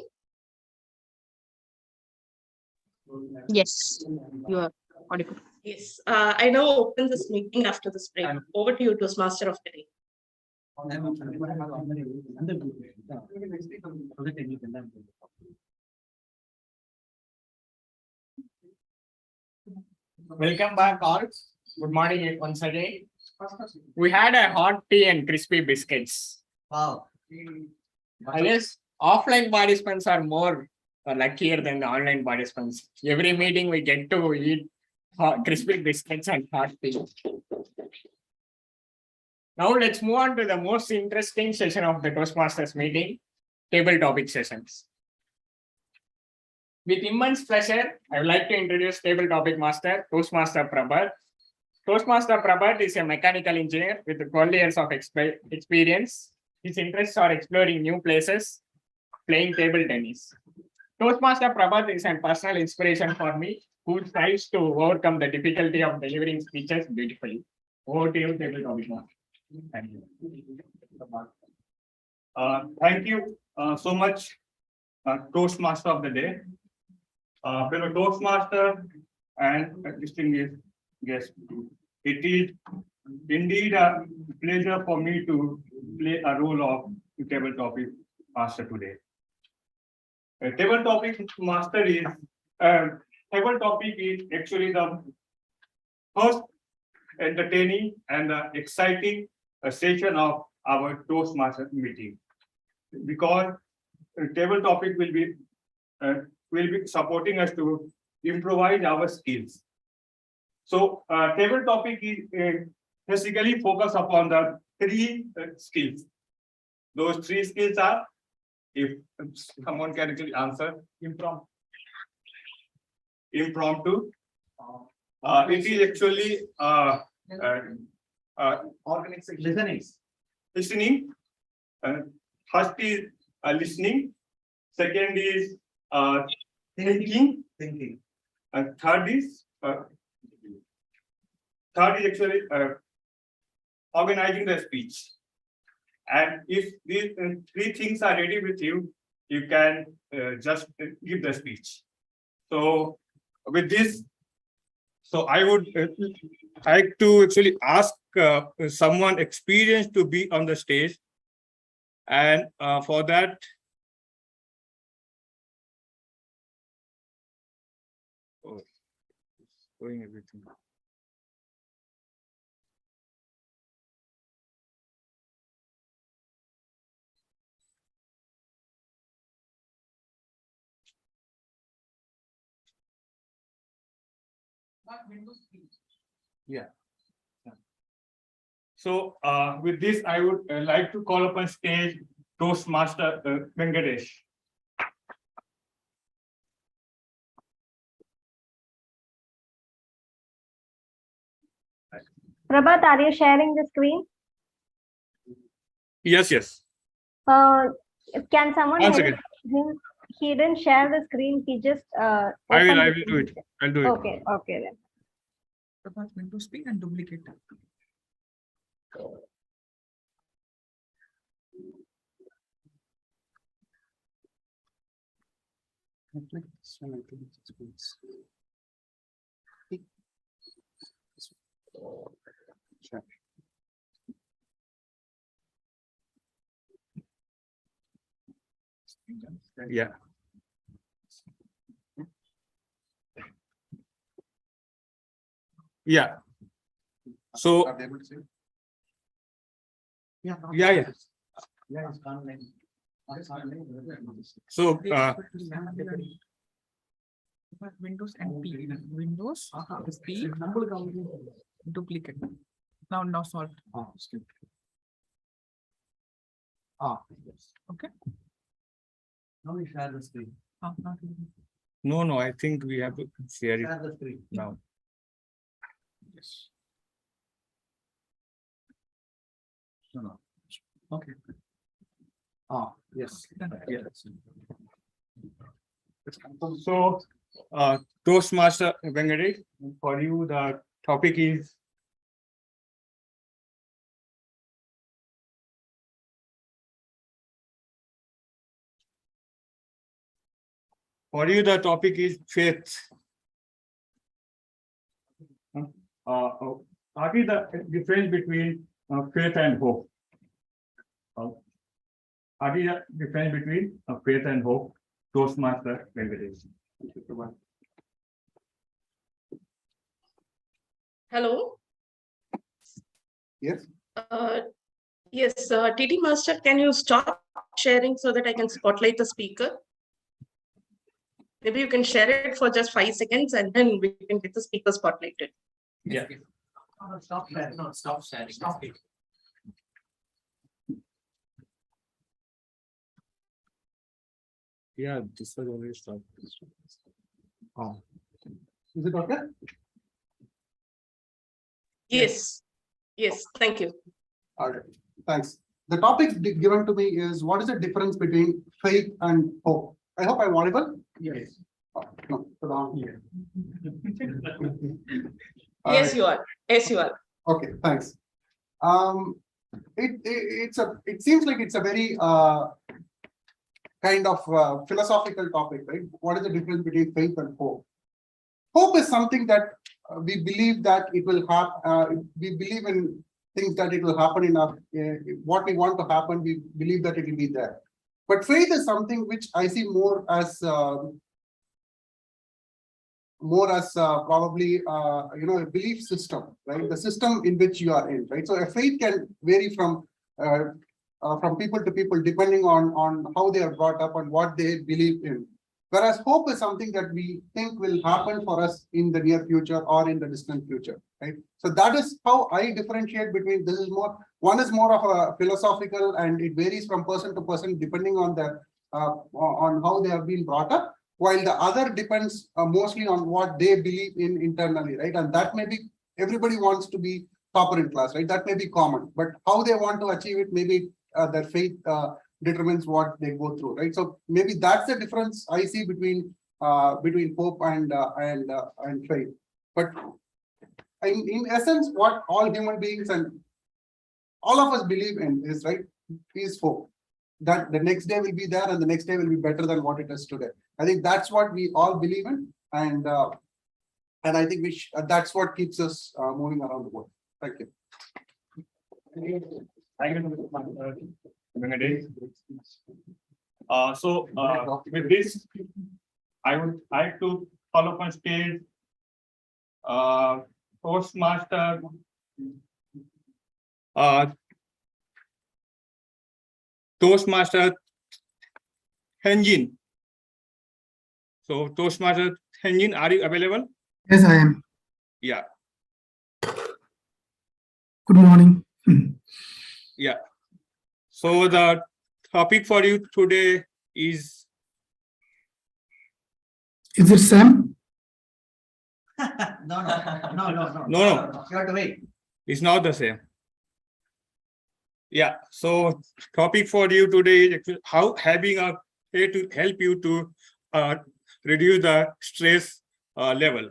Yes, you are audible. Yes. I now open this meeting after this break. Over to you, Toastmaster of the day. Welcome back all. Good morning once again. We had a hot tea and crispy biscuits. Wow. I guess offline participants are more luckier than the online participants. Every meeting we get to eat crispy biscuits and hot tea. Now let's move on to the most interesting session of the Toastmasters meeting, table topic sessions. With immense pleasure, I would like to introduce table topic master, Toastmaster Prabhat. Toastmaster Prabhat is a mechanical engineer with 12 years of experience. His interests are exploring new places, playing table tennis. Toastmaster Prabhat is a personal inspiration for me, who strives to overcome the difficulty of delivering speeches beautifully. Over to you, table topic master. Thank you. Thank you so much, Toastmaster of the day. Fellow Toastmaster and distinguished guest. It is indeed a pleasure for me to play a role of table topic master today. Table topic master is table topic is actually the first entertaining and exciting session of our Toastmaster meeting, because table topic will be supporting us to improvise our skills. So table topic is basically focus upon the three skills. Those three skills are, if someone can actually answer, impromptu. It is actually listening. First is listening. Second is thinking. And third is actually organizing the speech. And if these three things are ready with you, you can just give the speech. So with this, so I would like to actually ask someone experienced to be on the stage. And for that, going everything. Yeah. So with this, I would like to call upon stage Toastmaster Venkatesh. Prabhat, are you sharing the screen? Yes, yes. Can someone Once help again. him? He didn't share the screen. He just I will opened do the it. I'll do it. Okay, okay then. Prabhat, Windows P and duplicate that. Yeah. Yeah. So yeah. So Windows and P. Windows P duplicate. Now solved. Okay. Now we share the screen. no, I think we have to share it the screen. now. Yes. No. Okay. Yes. Yes. So, Toastmaster Venkatesh, for you, the topic is For you, the topic is faith. What is the difference between faith and hope? What is the difference between faith and hope? Toastmaster Venkatesh. Hello. Yes. Yes, TT Master, can you stop sharing so that I can spotlight the speaker? Maybe you can share it for just 5 seconds and then we can get the speaker spotlighted. Yeah. Stop sharing. No, stop sharing. Stop it. Yeah, this was already stopped. Oh. Is it okay? Yes. Yes, thank you. All right, thanks. The topic given to me is what is the difference between faith and hope? I hope I'm audible. Yes. No, put on here. Yes, you are. Yes, you are. Okay, thanks. It seems like it's a very kind of philosophical topic, right? What is the difference between faith and hope? Hope is something that we believe that it will happen. We believe in things that it will happen in our what we want to happen. We believe that it will be there. But faith is something which I see more as probably a belief system, right? The system in which you are in, right? So a faith can vary from people to people depending on how they are brought up and what they believe in. Whereas hope is something that we think will happen for us in the near future or in the distant future, right? So that is how I differentiate between this is more, one is more of a philosophical and it varies from person to person depending on the on how they have been brought up, while the other depends mostly on what they believe in internally, right? And that may be, everybody wants to be topper in class, right? That may be common, but how they want to achieve it, maybe their faith determines what they go through, right? So maybe that's the difference I see between hope and faith. But in essence, what all human beings and all of us believe in is, right, is hope that the next day will be there and the next day will be better than what it is today. I think that's what we all believe in, and I think that's what keeps us moving around the world. Thank you. Thank you, Venkatesh. With this, I would like to call up on stage Toastmaster Henjin. So Toastmaster Henjin, are you available? Yes, I am. Yeah. Good morning. Yeah. So the topic for you today is it Sam? No. You have to wait. It's not the same. Yeah. So topic for you today is how having a way to help you to reduce the stress level.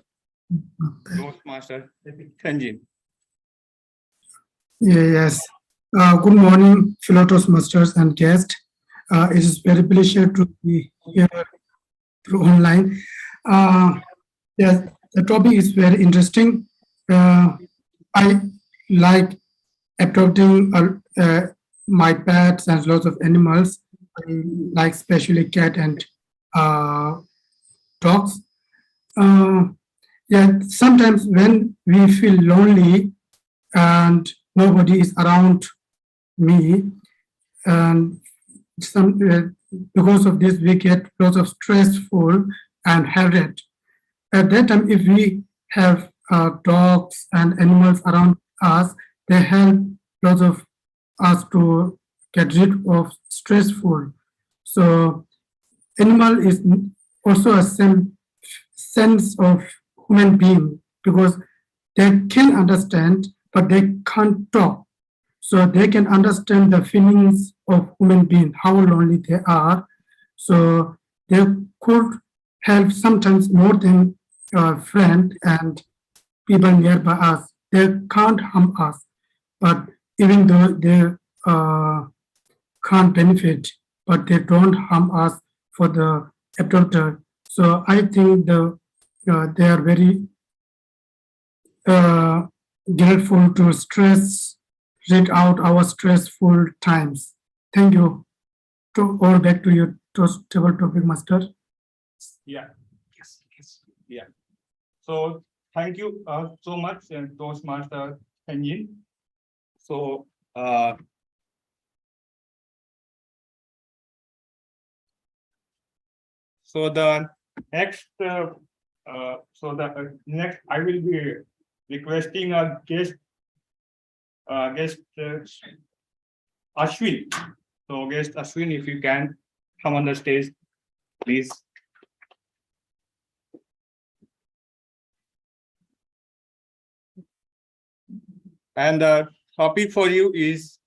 Toastmaster Henjin. Yes. Good morning, fellow Toastmasters and guests. It is very pleasure to be here through online. Yes, the topic is very interesting. I like adopting my pets and lots of animals. I like especially cat and dogs. Yeah, sometimes when we feel lonely and nobody is around me, and because of this we get lots of stressful and headache. At that time, if we have dogs and animals around us, they help lots of us to get rid of stressful. So animal is also a same sense of human being because they can understand, but they can't talk. So they can understand the feelings of human being, how lonely they are. So they could help sometimes more than a friend and people nearby us. They can't harm us, but even though they can't benefit, but they don't harm us for the adopter. So I think they are very grateful to rid out our stressful times. Thank you. To all back to you, table topic master. Yeah. Yeah. So thank you so much, Toastmaster Sanjin. So so the next next I will be requesting a guest Ashwin. So guest Ashwin, if you can come on the stage, please. And the topic for you is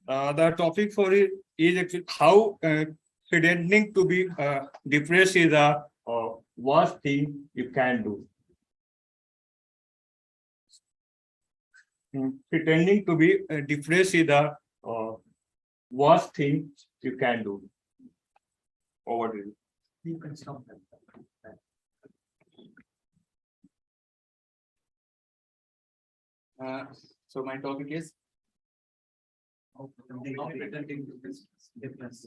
the topic for it is actually how pretending to be depressed is a worst thing you can do. Pretending to be depressed is the worst thing you can do. Over to you. You can stop that. So my topic is pretending to be difference.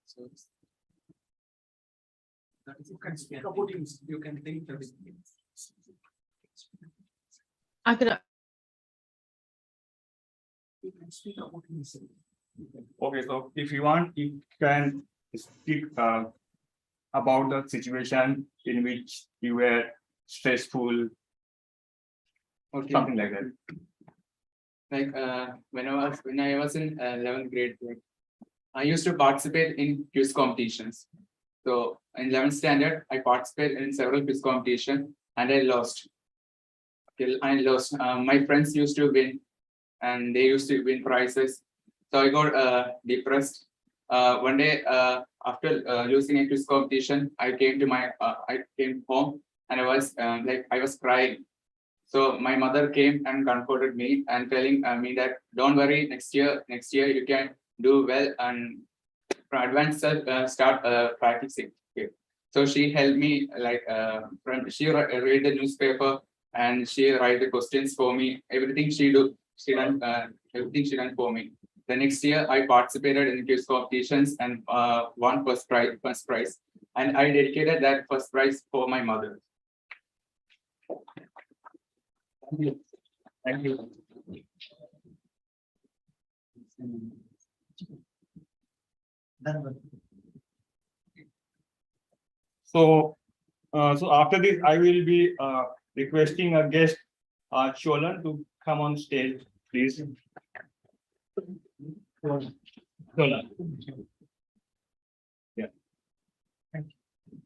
So you can speak about it, you can think that I could, you can speak about himself. Okay, so if you want, you can speak about the situation in which you were stressful, Okay. something like that. Like when I was in 11th grade, I used to participate in quiz competitions. So in 11th standard, I participated in several quiz competitions and I lost. My friends used to win and they used to win prizes. So I got depressed. One day after losing a quiz competition, I came home and I was crying. So my mother came and comforted me and telling me that don't worry, next year you can do well and advance start practicing. Okay. So she helped me she read the newspaper and she write the questions for me. Everything she done everything she done for me. The next year I participated in quiz competitions and won first prize. And I dedicated that first prize for my mother. Thank you. Thank you. So after this, I will be requesting a guest, Cholan, to come on stage, please. Cholan. Yeah. Thank you.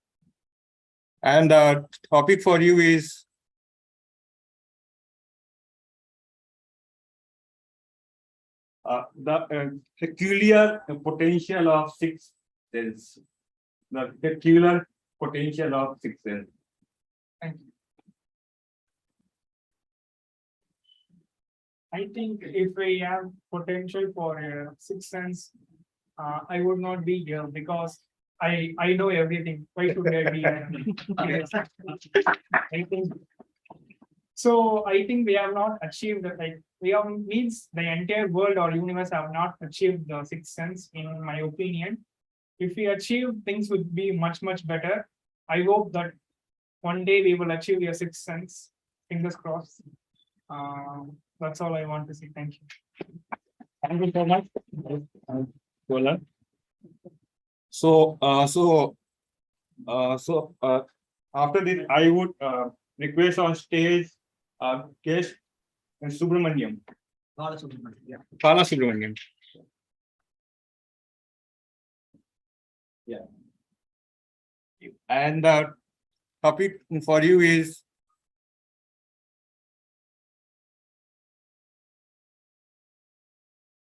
And the topic for you is the peculiar potential of six cells. The peculiar potential of six cells. Thank you. I think if we have potential for a sixth sense, I would not be here because I know everything. Why should I be here? I think so. I think we have not achieved means the entire world or universe have not achieved the sixth sense, in my opinion. If we achieve, things would be much better. I hope that one day we will achieve your sixth sense. Fingers crossed. That's all I want to say. Thank you. Thank you so much, Cholan. So after this, I would request on stage guest Subramaniam. Bala Subramaniam. Yeah. Bala Subramaniam. Yeah. And the topic for you is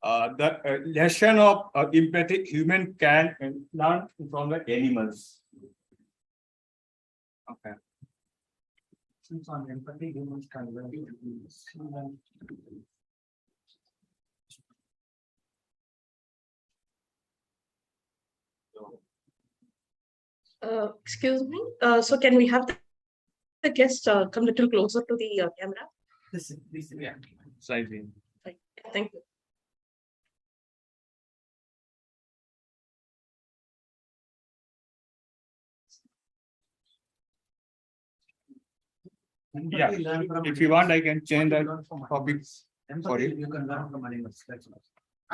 the lesson of empathy human can learn from the animals. Okay. Since on empathy, humans can learn. Excuse me. So can we have the guest come a little closer to the camera? This, yeah. Slightly. Right. Thank you. Yeah, if you want, I can change the topics for you. You can learn from animals. That's all.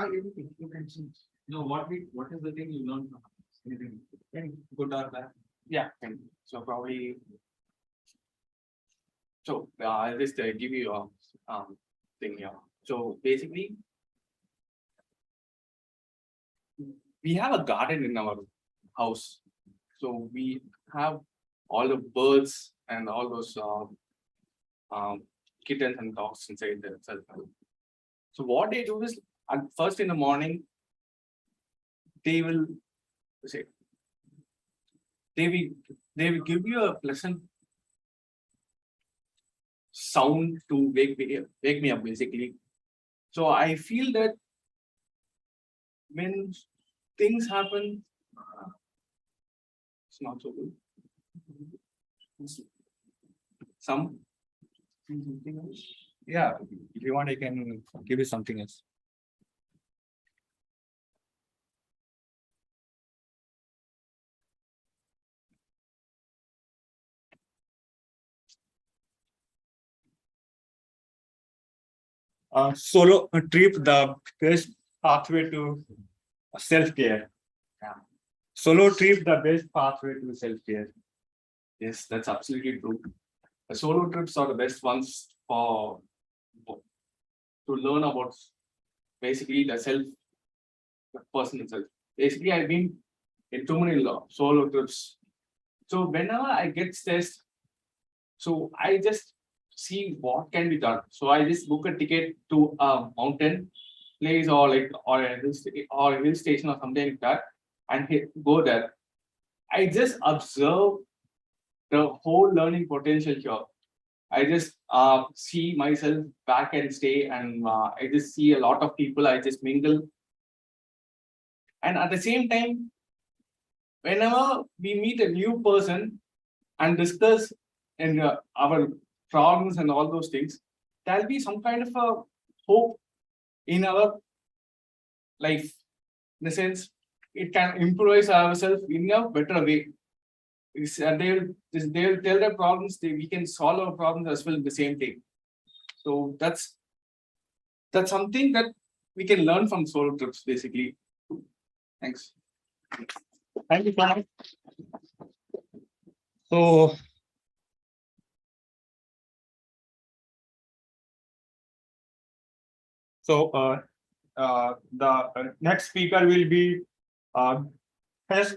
Anything you can change. No, what is the thing you learned from anything? Good or bad? Yeah, so probably. So I'll just give you a thing here. So basically, we have a garden in our house. So we have all the birds and all those kittens and dogs inside the cell phone. So what they do is, at first in the morning, they will say, they will give you a pleasant sound to wake me up basically. So I feel that when things happen, it's not so good. Some something else. Yeah, if you want, I can give you something else. Solo trip, the best pathway to self-care. Yeah. Solo trip, the best pathway to self-care. Yes, that's absolutely true. The solo trips are the best ones to learn about basically the person itself. Basically, I've been in too many solo trips. So whenever I get stressed, so I just see what can be done. So I just book a ticket to a mountain place or a hill station or something like that, and go there. I just observe the whole learning potential here. I just see myself back and stay, and I just see a lot of people. I just mingle, and at the same time, whenever we meet a new person and discuss in our problems and all those things, there'll be some kind of a hope in our life. In the sense, it can improvise ourselves in a better way. They'll tell their problems, we can solve our problems as well in the same day. So that's something that we can learn from solo trips, basically. Thanks. Thank you so much. So the next speaker will be S.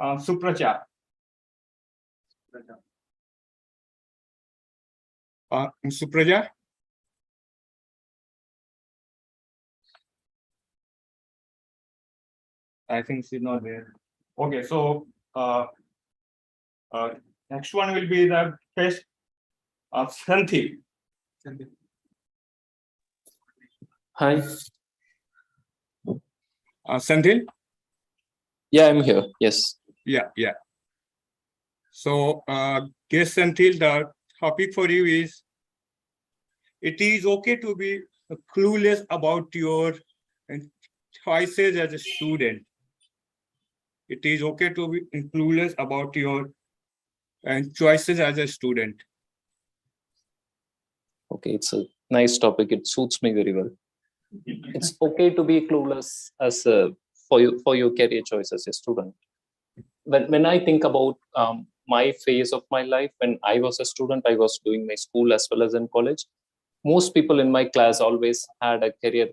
Supracha. Supraja. I think she's not there. Okay, so next one will be the test of Santhi. Hi. Santhil? Yeah, I'm here. Yes. Yeah. So, guess Santhil, the topic for you is, it is okay to be clueless about your choices as a student. It is okay to be clueless about your choices as a student. Okay, it's a nice topic. It suits me very well. It's okay to be clueless as for your career choice as a student. When I think about my phase of my life, when I was a student, I was doing my school as well as in college. Most people in my class always had a career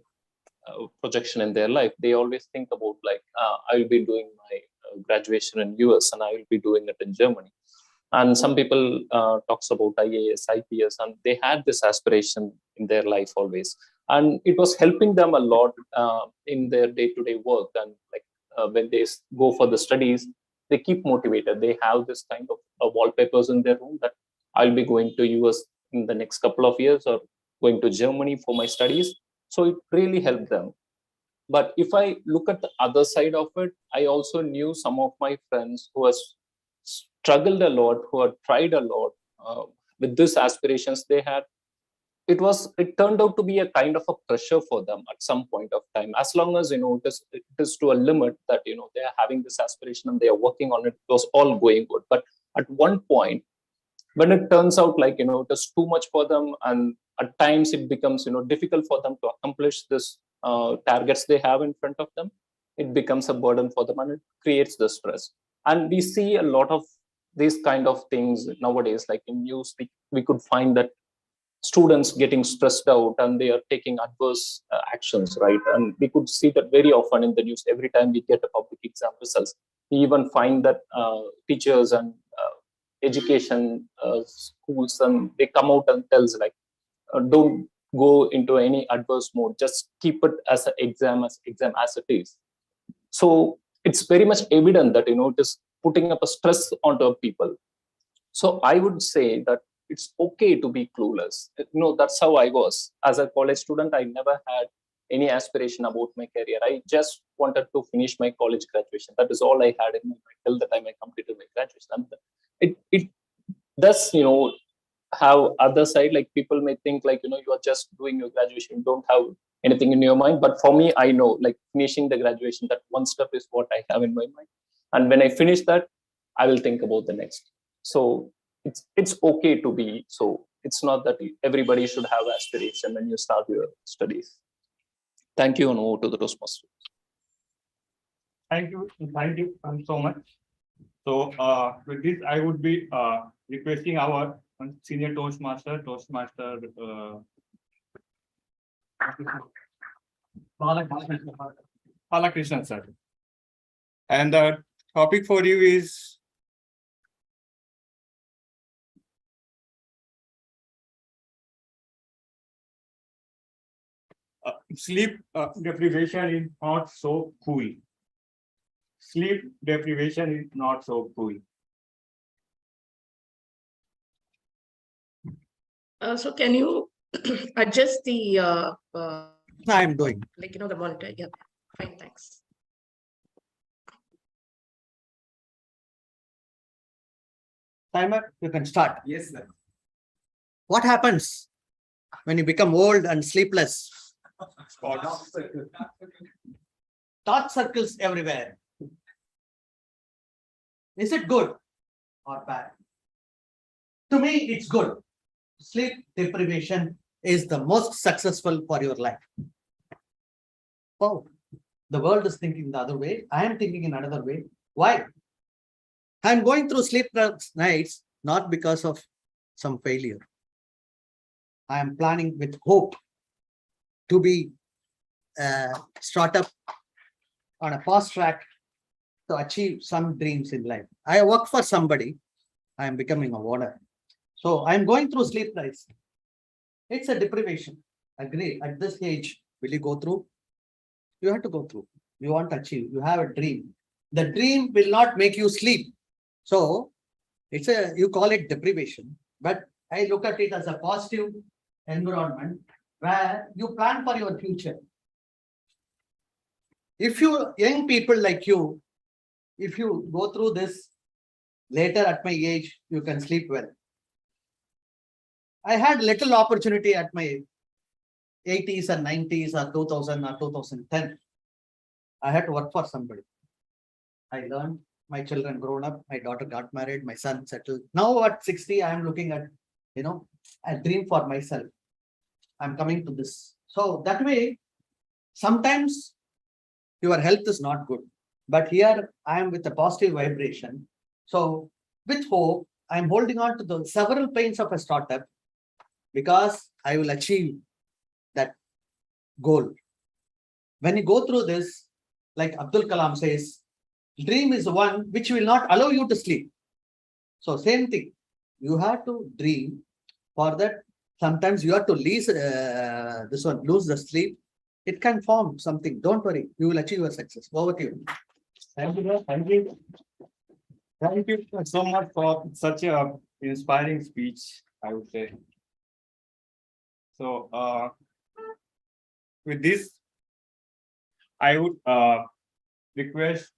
projection in their life. They always think about like, I will be doing my graduation in US and I will be doing it in Germany. And some people talks about IAS, IPS, and they had this aspiration in their life always. and it was helping them a lot in their day-to-day work. And like when they go for the studies, they keep motivated. They have this kind of wallpapers in their room that I'll be going to US in the next couple of years, or going to Germany for my studies. So it really helped them. But if I look at the other side of it, I also knew some of my friends who has struggled a lot, who had tried a lot with these aspirations they had. It turned out to be a kind of a pressure for them at some point of time. As long as it is to a limit that they are having this aspiration and they are working on it, it was all going good. But at one point, when it turns out like it is too much for them, and at times it becomes difficult for them to accomplish this targets they have in front of them, it becomes a burden for them and it creates the stress. And we see a lot of these kind of things nowadays, like in news. We could find that students getting stressed out and they are taking adverse actions, right? And we could see that very often in the news. Every time we get a public exam results, we even find that teachers and education schools, and they come out and tells like, don't go into any adverse mode, just keep it as an exam as it is. So it's very much evident that it is putting up a stress onto people. So I would say that it's okay to be clueless. That's how I was as a college student. I never had any aspiration about my career. I just wanted to finish my college graduation. That is all I had in my mind till the time I completed my graduation. And it does have other side, like people may think like you are just doing your graduation, you don't have anything in your mind. But for me, I know like finishing the graduation, that one step is what I have in my mind, and when I finish that, I will think about the next. So it's okay to be, so it's not that everybody should have aspiration when you start your studies. Thank you, and over to the Toastmaster. Thank you so much. So with this, I would be requesting our senior Toastmaster Balakrishnan sir. And the topic for you is sleep deprivation is not so cool. Sleep deprivation is not so cool. So can you adjust the I'm doing. like the monitor? Yeah, fine, thanks. Timer, you can start. Yes, sir. What happens when you become old and sleepless? Thought circles everywhere. Is it good or bad? To me, it's good. Sleep deprivation is the most successful for your life. Oh, the world is thinking the other way. I am thinking in another way. Why? I'm going through sleepless nights not because of some failure. I am planning with hope to be a startup on a fast track to achieve some dreams in life. I work for somebody. I am becoming a owner. So I'm going through sleep nights. It's a deprivation. Agree. At this age, will you go through? You have to go through. You want to achieve. You have a dream. The dream will not make you sleep. So you call it deprivation, but I look at it as a positive environment where you plan for your future. If you young people like you, if you go through this later at my age, you can sleep well. I had little opportunity at my 80s and 90s or 2000 or 2010. I had to work for somebody. I learned, my children grown up, my daughter got married, my son settled. Now at 60, I am looking at, a dream for myself. I'm coming to this. So that way, sometimes your health is not good, but here I am with a positive vibration. So with hope, I'm holding on to the several pains of a startup because I will achieve that goal. When you go through this, like Abdul Kalam says, dream is one which will not allow you to sleep. So same thing, you have to dream. For that, Sometimes you have to lose lose the sleep. It can form something. Don't worry, you will achieve your success. Over to you. Thank you, sir. Thank you. Thank you so much for such a inspiring speech, I would say. So, with this, I would request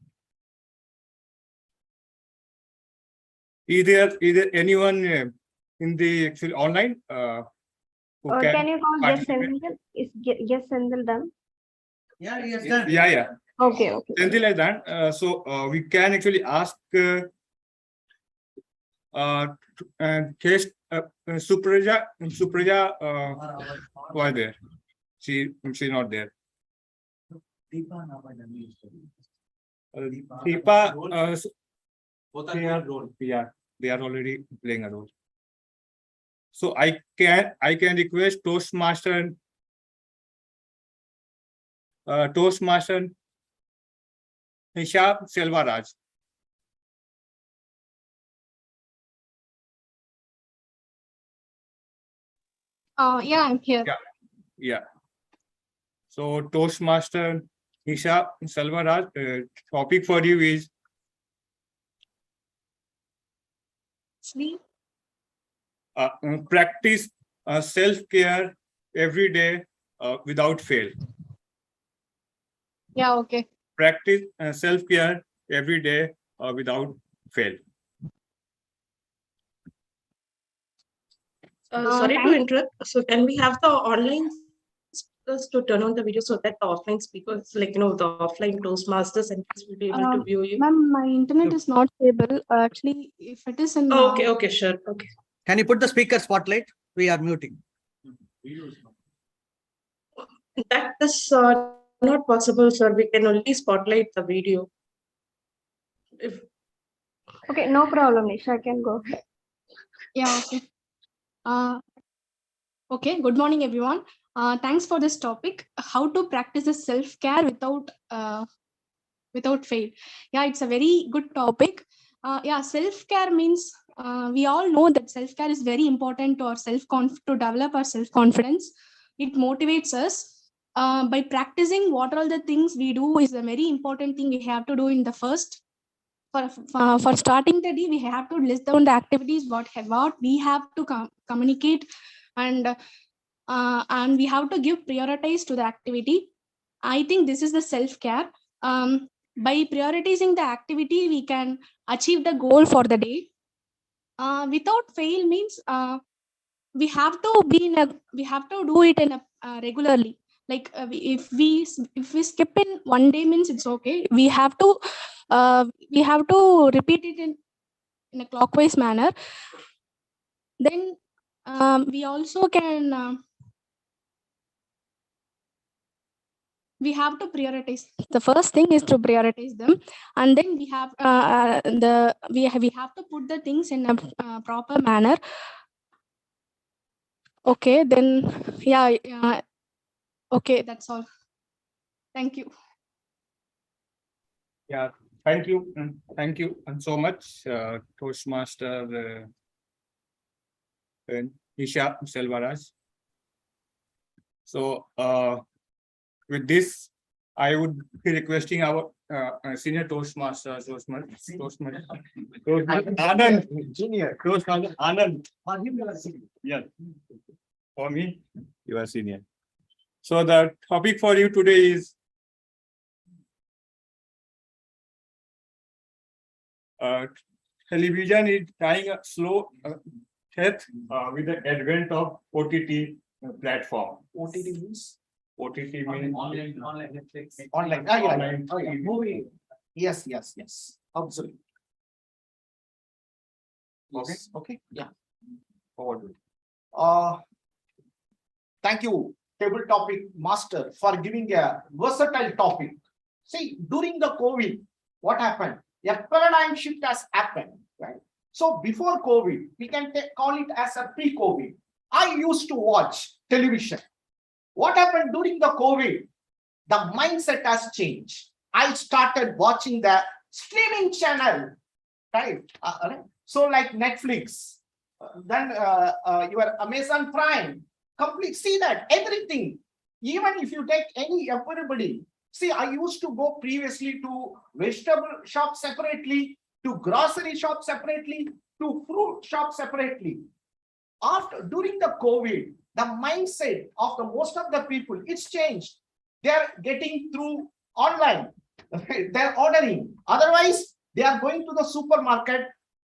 either anyone in the actual online who Or can you call Yes participate. Senthil? Is Yes Senthil done? Yeah, yes, Yeah. Okay, okay. Something like that. So we can actually ask case Supraja was there. She's not there. Deepa, they are already playing a role. So I can request Toastmaster Nisha Selvaraj. Yeah, I'm here. Yeah. So Toastmaster Nisha Selvaraj, topic for you is Sleep. Practice self-care every day without fail. Yeah, okay. Practice self-care every day without fail. Sorry to interrupt. So can we have the online speakers to turn on the video so that the offline speakers, like, the offline Toastmasters and will be able to view you? Ma'am, my internet is not stable. Actually, if it is in. Okay, okay, sure. Okay. Can you put the speaker spotlight? We are muting. That is not possible, sir. We can only spotlight the video. Okay, no problem, Nisha. I can go. Yeah, okay. Okay, good morning, everyone. Thanks for this topic. How to practice the self-care without fail. Yeah, it's a very good topic. Yeah, self-care means we all know that self-care is very important to our to develop our self-confidence. It motivates us. By practicing what all the things we do is a very important thing we have to do in the first. For starting the day, we have to list down the activities what we have to communicate, and we have to give priorities to the activity. I think this is the self-care. By prioritizing the activity, we can achieve the goal for the day. Without fail means we have to do it in a regularly. Like if we skip in one day means it's okay. We have to repeat it in a clockwise manner. Then we also can we have to prioritize. The first thing is to prioritize them, and then we have we have to put the things in a proper manner. Okay, then yeah. Okay, that's all. Thank you. Yeah, thank you. Thank you so much, Toastmaster Nisha Selvaraj. So with this, I would be requesting our senior Toastmaster, Anand, junior Toastmaster Anand. Yeah, for me, you are senior. So the topic for you today is television is dying a slow death with the advent of OTT platform. OTT means? OTT means online Netflix. Online. Movie. Yes. Absolutely. Okay. Okay. Yeah. Forward. Thank you, table topic master, for giving a versatile topic. See, during the COVID, what happened? A paradigm shift has happened, right? So before COVID, we can call it as a pre-COVID. I used to watch television. What happened during the COVID? The mindset has changed. I started watching the streaming channel, right? So like Netflix, then your Amazon Prime, complete, see that everything, even if you take everybody, see, I used to go previously to vegetable shop separately, to grocery shop separately, to fruit shop separately. During the COVID, the mindset of the most of the people, it's changed. They're getting through online. They're ordering. Otherwise, they are going to the supermarket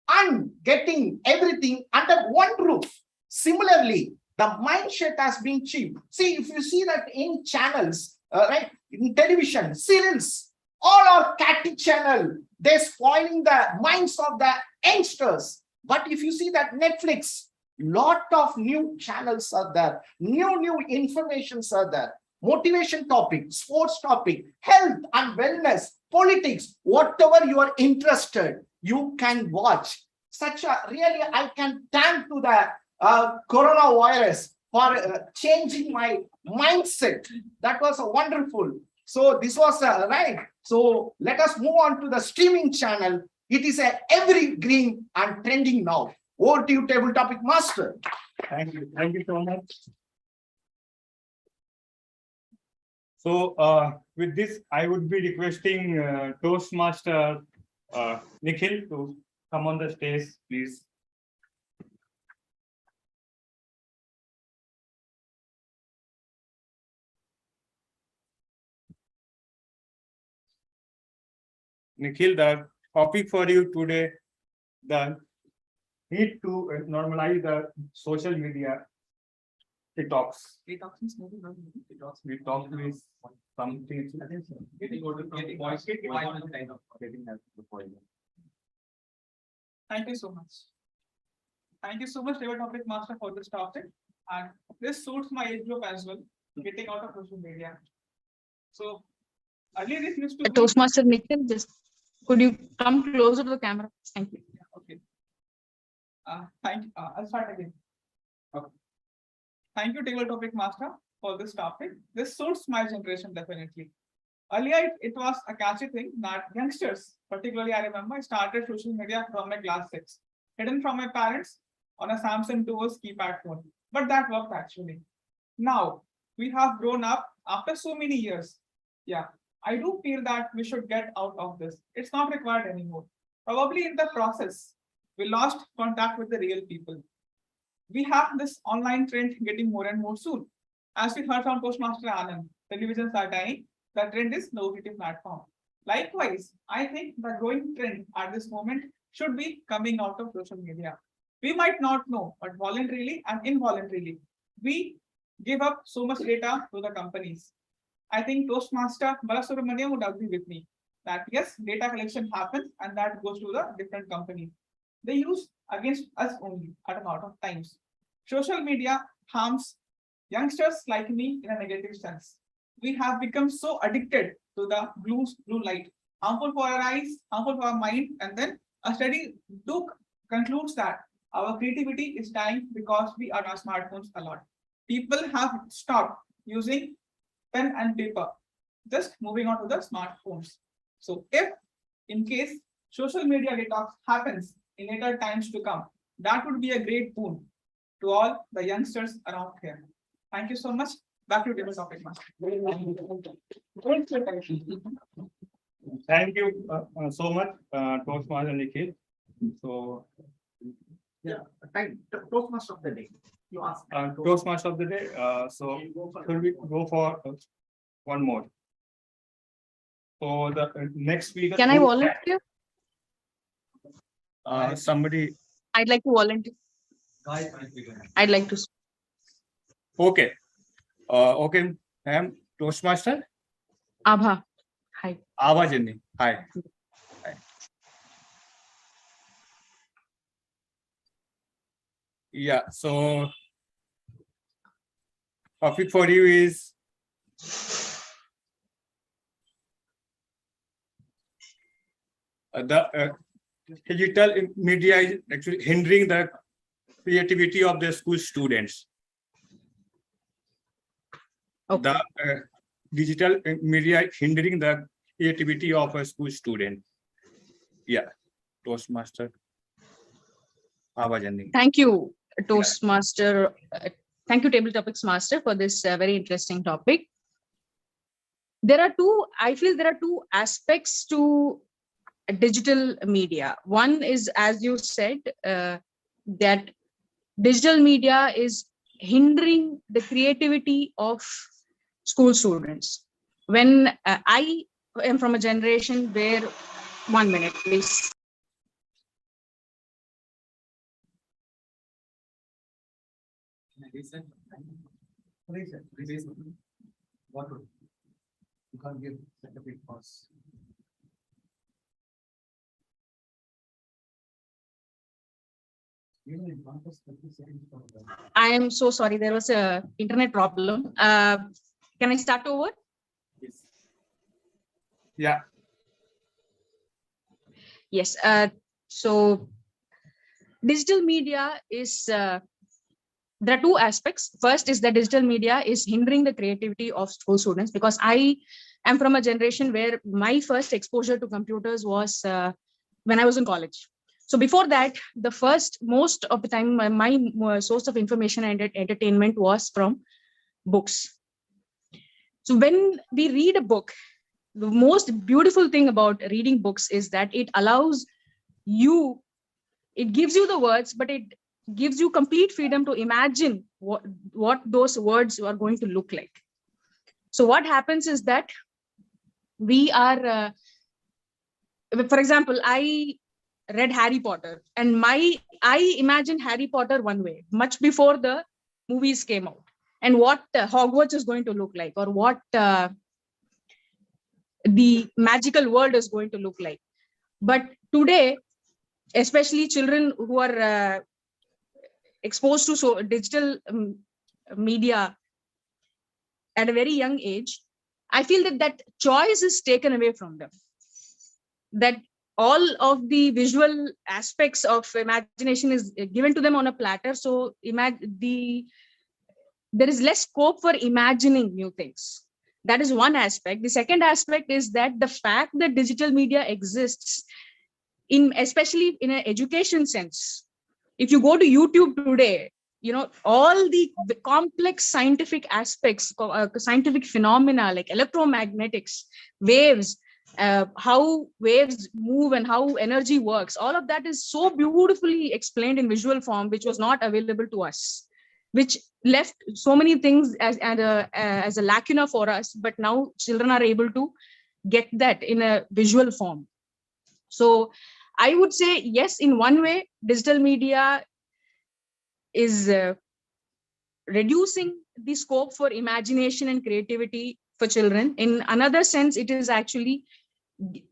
and getting everything under one roof. Similarly, the mindset has been cheap. See, if you see that in channels, right, in television, serials, all are catty channel. They're spoiling the minds of the youngsters. But if you see that Netflix, lot of new channels are there, new informations are there, motivation topic, sports topic, health and wellness, politics, whatever you are interested, you can watch. Such a really, I can thank to the coronavirus for changing my mindset. That was wonderful. So this was right. So let us move on to the streaming channel. It is a evergreen and trending now. Over to you, table topic master. Thank you so much. So with this, I would be requesting Toastmaster Nikhil to come on the stage, please. Nikhil, the topic for you today, the need to normalize the social media detox. Detox is something. Thank you so much. Thank you so much, David Topic Master, for this topic. And this suits my age group as well, getting out of social media. So earlier it used to be Toastmaster Nikhil, just could you come closer to the camera? Thank you. Okay. Thank you. I'll start again. Okay. Thank you, Table Topic Master, for this topic. This suits my generation definitely. Earlier, it was a catchy thing that youngsters, particularly I remember, I started social media from my class 6, hidden from my parents on a Samsung 2 keypad phone. But that worked actually. Now, we have grown up after so many years. Yeah, I do feel that we should get out of this. It's not required anymore. Probably in the process, we lost contact with the real people. We have this online trend getting more and more soon. As we heard from Toastmaster Anand, televisions are dying, the trend is the OTT platform. Likewise, I think the growing trend at this moment should be coming out of social media. We might not know, but voluntarily and involuntarily, we give up so much data to the companies. I think Toastmaster Balasubramaniam would agree with me that yes, data collection happens and that goes to the different companies. They use against us only at a lot of times. Social media harms youngsters like me in a negative sense. We have become so addicted to the blue light, harmful for our eyes, harmful for our mind, and then a study concludes that our creativity is dying because we are on our smartphones a lot. People have stopped using pen and paper, just moving on to the smartphones. So if in case social media detox happens in later times to come, that would be a great boon to all the youngsters around here. Thank you so much. Back to table topic master. Thank you so much, Toastmaster Nikhil. So, yeah, thank Toastmaster of the day. You ask. Toastmaster of the day. So, should we go for one more? So the next speaker. Can I volunteer? Somebody. I'd like to volunteer. I'd like to. Okay. Okay, ma'am. Toastmaster. Abha. Hi. Abha Jenny. Hi. Hi. Yeah. So topic for you is the digital media is actually hindering the creativity of the school students. Okay. The digital media hindering the creativity of a school student. Yeah, Toastmaster. Thank you, Toastmaster. Thank you, Table Topics Master, for this very interesting topic. I feel there are two aspects to digital media. One is, as you said, that digital media is hindering the creativity of school students. When I am from a generation where, 1 minute, please. What would you can't give such a big pause. I am so sorry. There was a internet problem. Can I start over? Yeah. Yes. So digital media is, there are two aspects. First is that digital media is hindering the creativity of school students, because I am from a generation where my first exposure to computers was when I was in college. So before that, most of the time, my source of information and entertainment was from books. So when we read a book, the most beautiful thing about reading books is that it allows you, it gives you the words, but it gives you complete freedom to imagine what those words are going to look like. So what happens is that we are, for example, I read Harry Potter, and I imagined Harry Potter one way, much before the movies came out, and what Hogwarts is going to look like, or what the magical world is going to look like. But today, especially children who are exposed to digital media at a very young age, I feel that choice is taken away from them. That all of the visual aspects of imagination is given to them on a platter. So there is less scope for imagining new things. That is one aspect. The second aspect is that the fact that digital media exists, especially in an education sense. If you go to YouTube today, all the complex scientific aspects, scientific phenomena like electromagnetics, waves, how waves move and how energy works, all of that is so beautifully explained in visual form, which was not available to us, which left so many things as a lacuna for us. But now children are able to get that in a visual form. So I would say, yes, in one way, digital media is reducing the scope for imagination and creativity for children. In another sense, it is actually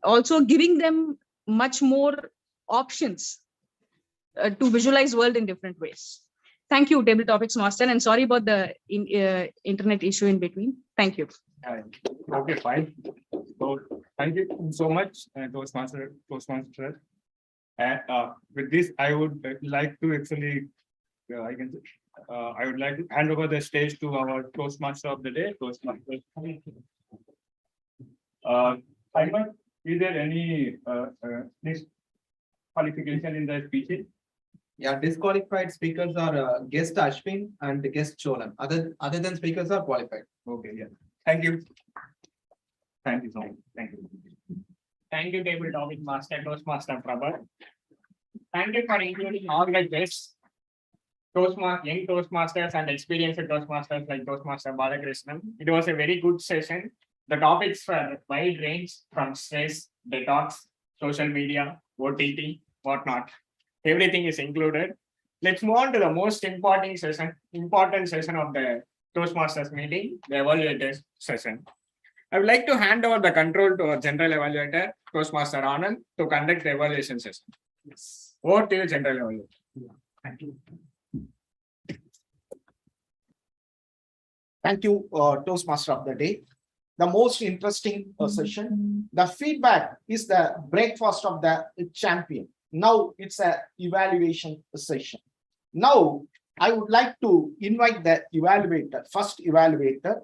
also giving them much more options to visualize world in different ways. Thank you, Table Topics Master, and sorry about the internet issue in between. Thank you. Okay, fine. So thank you so much, Toastmaster. And with this, I would like to actually, I would like to hand over the stage to our Toastmaster of the day, Toastmaster. Is there any disqualification in the speeches? Yeah, disqualified speakers are guest Ashwin and guest Cholan. Other than speakers are qualified. Okay, yeah. Thank you. Thank you so much. Thank you. Thank you, Table Topic Master, Toastmaster Prabhat. Thank you for including all the guests, young Toastmasters and experienced Toastmasters like Toastmaster Balakrishnan. It was a very good session. The topics were wide range, from stress, detox, social media, OTT, whatnot. Everything is included. Let's move on to the most important session of the Toastmasters meeting, the evaluators session. I would like to hand over the control to our general evaluator, Toastmaster Anand, to conduct the evaluation session. Yes. Over to you, general evaluator. Thank you. Thank you, Toastmaster of the day. The most interesting session. The feedback is the breakfast of the champion. Now it's an evaluation session. Now I would like to invite the evaluator, first evaluator,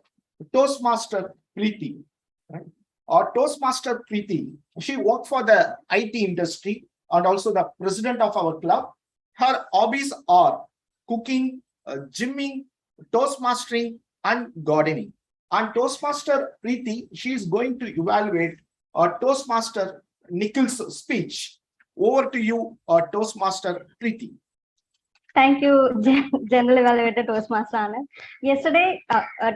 Toastmaster Preeti. Right? Or Toastmaster Preeti, she worked for the IT industry and also the president of our club, Her hobbies are cooking, gymming, toastmastering, and gardening. And Toastmaster Preeti, she is going to evaluate Toastmaster Nikhil's speech. Over to you, Toastmaster Preeti. Thank you, General Evaluator Toastmaster Anand. Yesterday,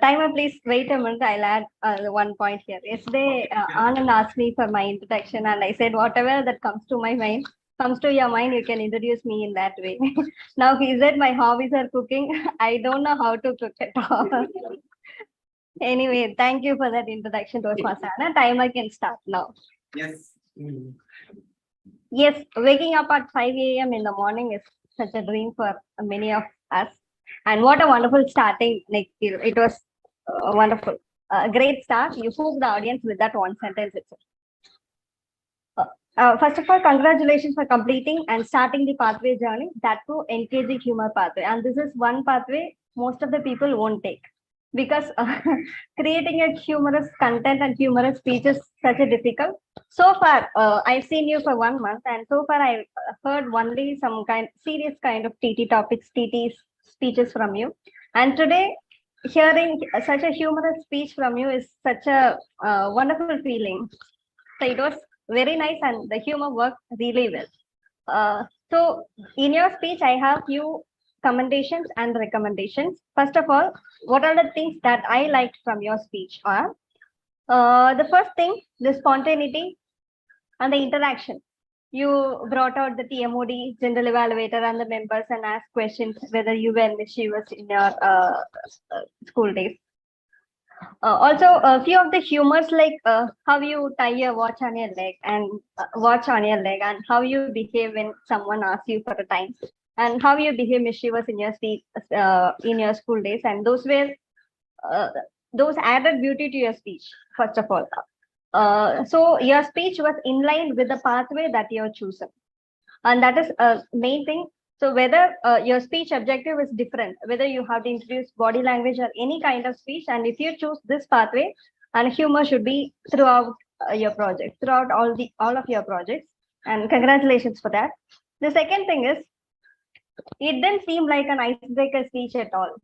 timer, please wait a minute. I'll add one point here. Yesterday, Anand asked me for my introduction, and I said, whatever that comes to my mind, comes to your mind, you can introduce me in that way. Now he said my hobbies are cooking. I don't know how to cook at all. Anyway, thank you for that introduction, Toastmaster Anand. Timer can start now. Yes. Yes, waking up at 5 a.m. in the morning is such a dream for many of us. And what a wonderful starting, Nick. It was wonderful. A great start. You hooked the audience with that one sentence itself. First of all, congratulations for completing and starting the pathway journey, that too engaging humor pathway. And this is one pathway most of the people won't take, because creating a humorous content and humorous speech is such a difficult. So far, I've seen you for 1 month, and so far I've heard only some serious kind of TT topics, TT speeches from you. And today, hearing such a humorous speech from you is such a wonderful feeling. So it was very nice, and the humor worked really well. So in your speech, I have few commendations and recommendations. First of all, what are the things that I liked from your speech are the first thing, the spontaneity and the interaction. You brought out the TMOD, general evaluator, and the members and asked questions whether you were mischievous in your school days. Also, a few of the humors like how you tie your watch on your leg and how you behave when someone asks you for a time, and how you behave mischievous in your school days, and those were those added beauty to your speech. First of all, so your speech was in line with the pathway that you have chosen, and that is a main thing. So whether your speech objective is different, whether you have to introduce body language or any kind of speech, and if you choose this pathway, and humor should be throughout your project, throughout all of your projects, and congratulations for that. The second thing is, it didn't seem like an icebreaker speech at all.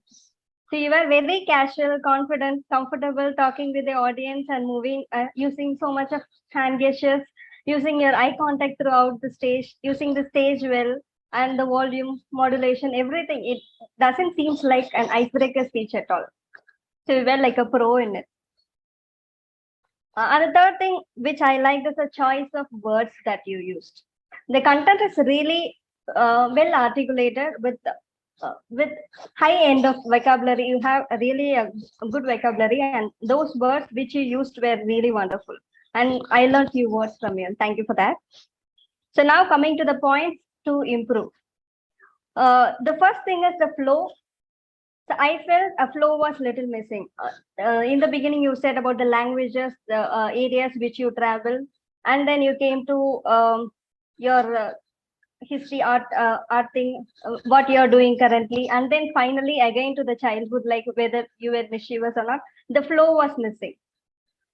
So you were very casual, confident, comfortable talking with the audience and moving, using so much of hand gestures, using your eye contact throughout the stage, using the stage well, and the volume modulation, everything. It doesn't seem like an icebreaker speech at all. So you were like a pro in it. And the third thing which I liked is the choice of words that you used. The content is really well articulated with high end of vocabulary. You have really a good vocabulary, and those words which you used were really wonderful. And I learned few words from you, and thank you for that. So now coming to the points to improve. The first thing is the flow. So I felt a flow was little missing. In the beginning, you said about the languages, the areas which you travel, and then you came to your history, art thing, what you're doing currently, and then finally again to the childhood, like whether you were mischievous or not. The flow was missing.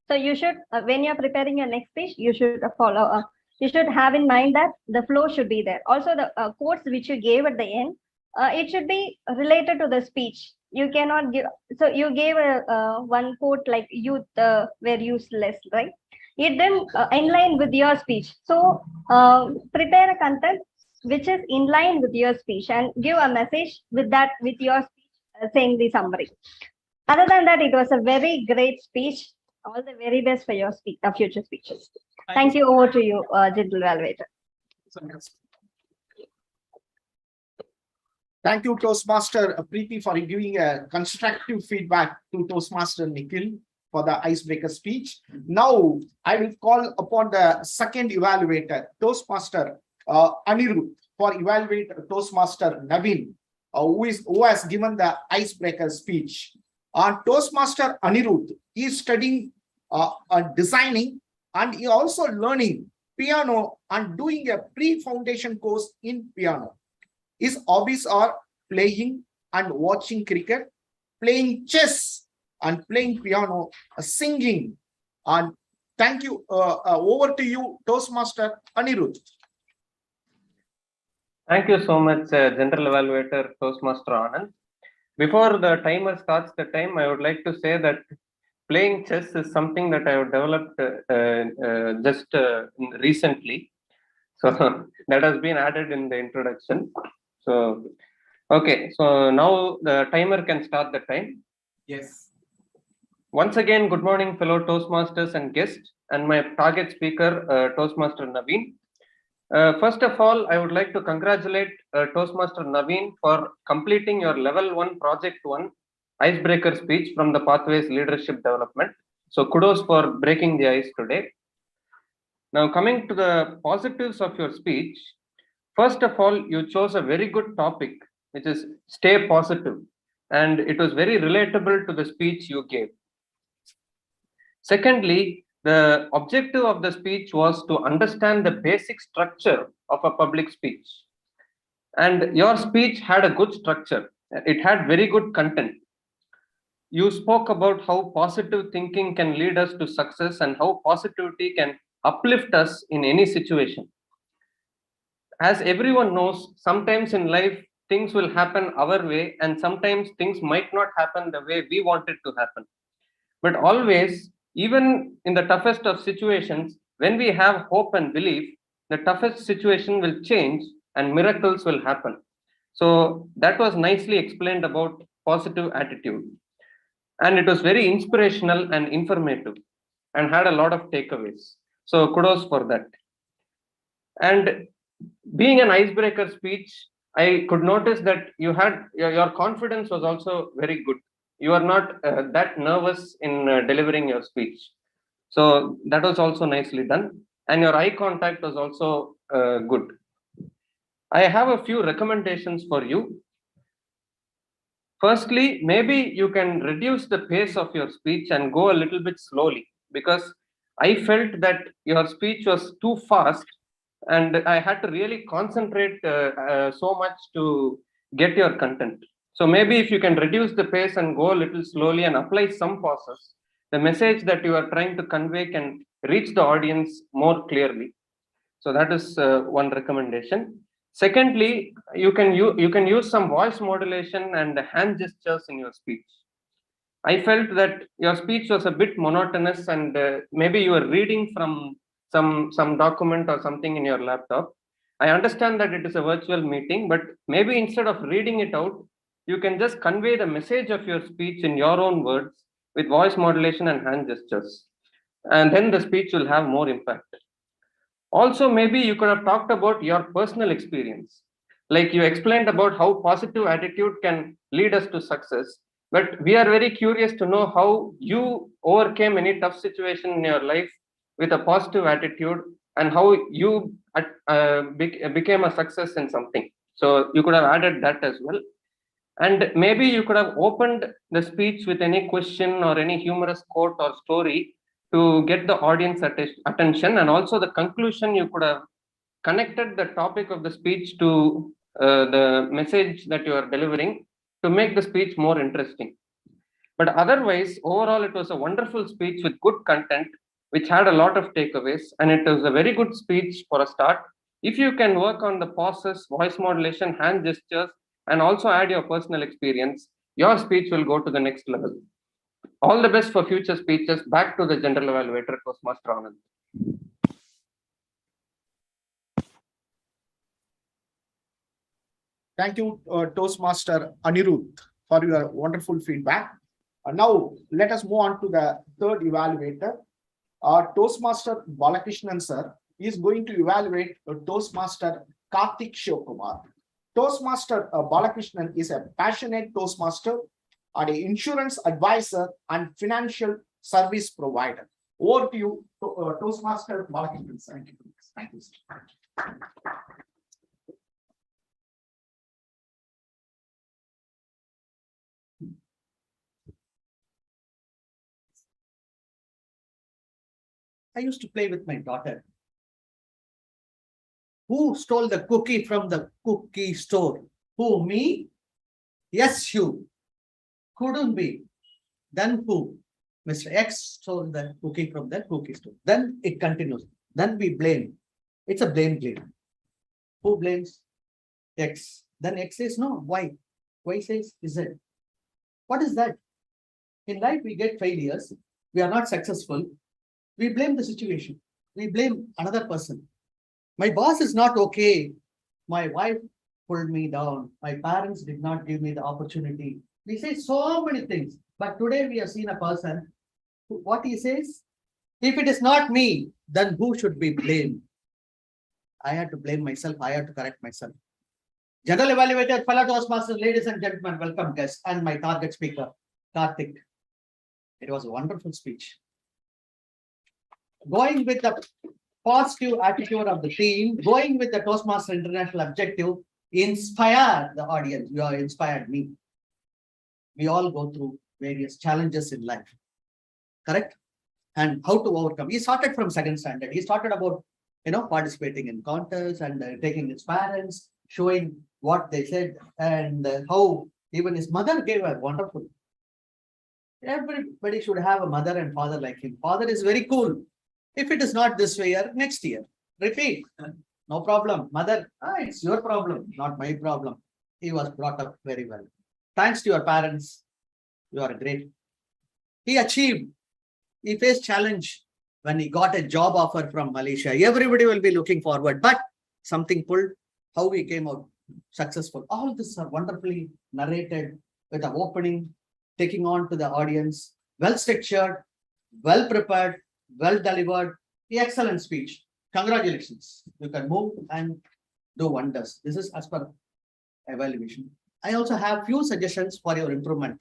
So you should, when you're preparing your next speech, you should follow. You should have in mind that the flow should be there. Also, the quotes which you gave at the end, it should be related to the speech. You cannot give. So you gave one quote like "youth were useless," right? It then in line with your speech. So prepare a content which is in line with your speech and give a message with that, with your speech, saying the summary. Other than that, it was a very great speech. All the very best for your future speeches. Thank you. Over to you, General Evaluator. Thank you, Toastmaster Preeti, for giving a constructive feedback to Toastmaster Nikhil for the icebreaker speech. Now, I will call upon the second evaluator, Toastmaster Anirudh, for evaluate Toastmaster Naveen, who has given the icebreaker speech. Toastmaster Anirudh is studying designing, and he also learning piano and doing a pre-foundation course in piano. His hobbies are playing and watching cricket, playing chess and playing piano, singing. And thank you. Over to you, Toastmaster Anirudh. Thank you so much, General Evaluator Toastmaster Anand. Before the timer starts the time, I would like to say that playing chess is something that I have developed just recently. So that has been added in the introduction. So, okay, so now the timer can start the time. Yes. Once again, good morning, fellow Toastmasters and guests, and my target speaker, Toastmaster Naveen. First of all, I would like to congratulate Toastmaster Naveen for completing your level 1 project 1 icebreaker speech from the Pathways Leadership Development. So kudos for breaking the ice today. Now coming to the positives of your speech, first of all, you chose a very good topic, which is stay positive, and it was very relatable to the speech you gave. Secondly, the objective of the speech was to understand the basic structure of a public speech. And your speech had a good structure. It had very good content. You spoke about how positive thinking can lead us to success and how positivity can uplift us in any situation. As everyone knows, sometimes in life, things will happen our way, and sometimes things might not happen the way we want it to happen. But always, even in the toughest of situations, when we have hope and belief, the toughest situation will change and miracles will happen. So that was nicely explained about positive attitude. And it was very inspirational and informative and had a lot of takeaways. So kudos for that. And being an icebreaker speech, I could notice that you had your confidence was also very good. You are not that nervous in delivering your speech. So that was also nicely done. And your eye contact was also good. I have a few recommendations for you. Firstly, maybe you can reduce the pace of your speech and go a little bit slowly, because I felt that your speech was too fast and I had to really concentrate so much to get your content. So maybe if you can reduce the pace and go a little slowly and apply some pauses, the message that you are trying to convey can reach the audience more clearly. So that is one recommendation. Secondly, you can use some voice modulation and hand gestures in your speech. I felt that your speech was a bit monotonous, and maybe you were reading from some document or something in your laptop. I understand that it is a virtual meeting, but maybe instead of reading it out, you can just convey the message of your speech in your own words with voice modulation and hand gestures, and then the speech will have more impact. Also, maybe you could have talked about your personal experience. Like you explained about how positive attitude can lead us to success. But we are very curious to know how you overcame any tough situation in your life with a positive attitude and how you became a success in something. So you could have added that as well. And maybe you could have opened the speech with any question or any humorous quote or story to get the audience attention. And also the conclusion, you could have connected the topic of the speech to the message that you are delivering to make the speech more interesting. But otherwise, overall, it was a wonderful speech with good content, which had a lot of takeaways. And it was a very good speech for a start. If you can work on the pauses, voice modulation, hand gestures, and also add your personal experience, your speech will go to the next level. All the best for future speeches. Back to the General Evaluator, Toastmaster Anand. Thank you, Toastmaster Anirudh, for your wonderful feedback. Now, let us move on to the third evaluator. Toastmaster Balakrishnan sir is going to evaluate Toastmaster Karthik Shivkumar. Toastmaster Balakrishnan is a passionate Toastmaster and an insurance advisor and financial service provider. Over to you, Toastmaster Balakrishnan. Thank you. Thank you, sir. I used to play with my daughter. Who stole the cookie from the cookie store? Who, me? Yes, you. Couldn't be. Then who? Mr. X stole the cookie from the cookie store. Then it continues. Then we blame. It's a blame game. Who blames? X. Then X says no, Y. Y says Z. What is that? In life, we get failures. We are not successful. We blame the situation. We blame another person. My boss is not okay. My wife pulled me down. My parents did not give me the opportunity. We say so many things. But today we have seen a person who, what he says, if it is not me, then who should be blamed? I had to blame myself. I had to correct myself. General evaluator, fellow Toastmasters, ladies and gentlemen, welcome guests and my target speaker, Karthik. It was a wonderful speech. Going with the positive attitude of the team, going with the Toastmaster International objective, inspire the audience. You have inspired me. We all go through various challenges in life, correct? And how to overcome. He started from second standard. He started about, participating in contests and taking his parents, showing what they said and how even his mother gave a wonderful. Everybody should have a mother and father like him. Father is very cool. If it is not this year, next year, repeat. No problem. Mother, it's your problem, not my problem. He was brought up very well. Thanks to your parents, you are great. He achieved. He faced challenge when he got a job offer from Malaysia. Everybody will be looking forward, but something pulled. How he came out successful. All this are wonderfully narrated with an opening, taking on to the audience, well structured, well prepared, well delivered, excellent speech. Congratulations. You can move and do wonders. This is as per evaluation. I also have few suggestions for your improvement.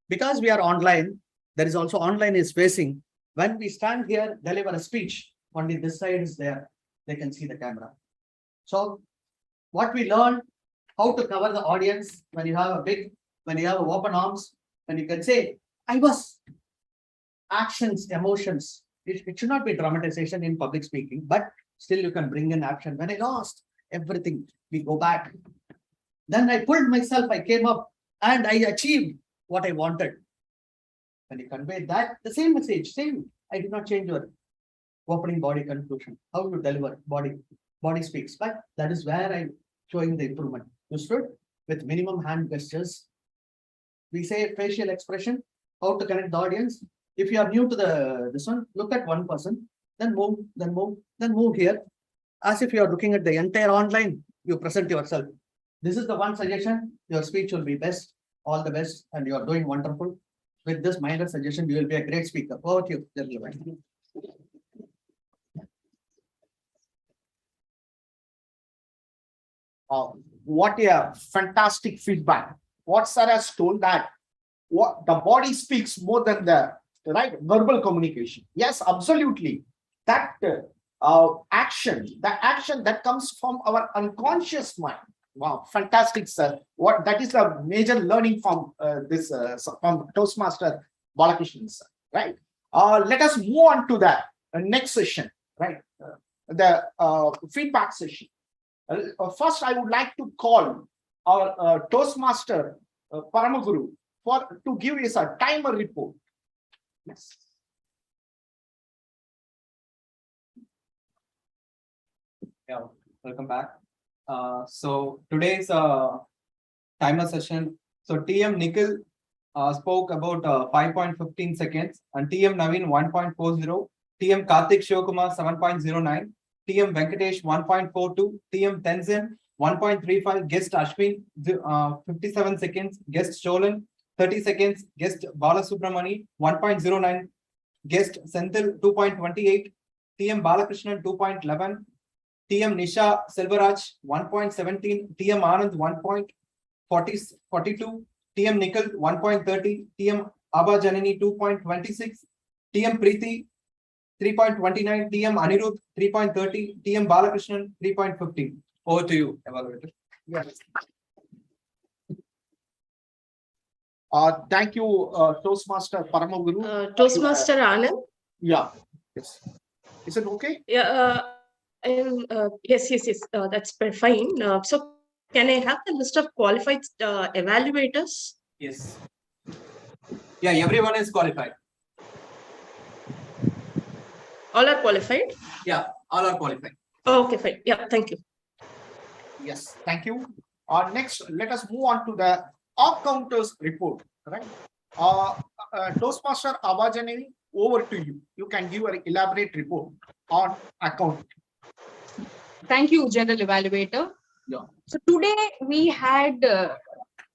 Because we are online, there is also online is facing. When we stand here, deliver a speech, only this side is there. They can see the camera. So what we learned, how to cover the audience when you have open arms, and you can say, I was, actions, emotions. It should not be dramatization in public speaking, but still you can bring in action. When I lost everything, we go back. Then I pulled myself, I came up and I achieved what I wanted. When you convey that, the same message, same. I did not change your opening body conclusion. How you deliver body speaks, but that is where I'm showing the improvement. You stood with minimum hand gestures. We say facial expression, how to connect the audience. If you are new to this one, look at one person, then move, then move, then move here. As if you are looking at the entire online, you present yourself. This is the one suggestion. Your speech will be best, all the best, and you are doing wonderful. With this minor suggestion, you will be a great speaker. Over to you, gentlemen. What a fantastic feedback. What sir has told that what the body speaks more than the verbal communication. Yes, absolutely. That action that comes from our unconscious mind. Wow, fantastic, sir. What that is a major learning from from Toastmaster Balakrishnan, sir. Right. Let us move on to the next session. Right. The feedback session. First, I would like to call our Toastmaster Paramaguru to give us a timer report. Yes. Yeah, welcome back. So today's timer session. So TM Nikhil spoke about 5.15 seconds and TM Naveen 1.40, TM Karthik Shivakumar 7.09, TM Venkatesh 1.42, TM Tenzin 1.35, guest Ashwin 57 seconds, guest Cholan 30 seconds, guest Balasubramani 1.09, guest Senthil 2.28, TM Balakrishnan 2.11, TM Nisha Selvaraj 1.17, TM Anand 1.42, TM Nikhil 1.30, TM Abha Janani 2.26, TM Preeti 3.29, TM Anirudh 3.30, TM Balakrishnan 3.15. Over to you, evaluator. Yes. Thank you, Toastmaster Paramaguru. Toastmaster Anand. Yeah. Yes. Is it okay? Yeah. Yes. That's fine. So, can I have the list of qualified evaluators? Yes. Yeah, everyone is qualified. All are qualified? Yeah, all are qualified. Okay, fine. Yeah, thank you. Yes, thank you. Next, let us move on to the counters report. Right. Toastmaster Abajaneni, over to you. You can give an elaborate report on account. Thank you, General Evaluator. Yeah. So today we had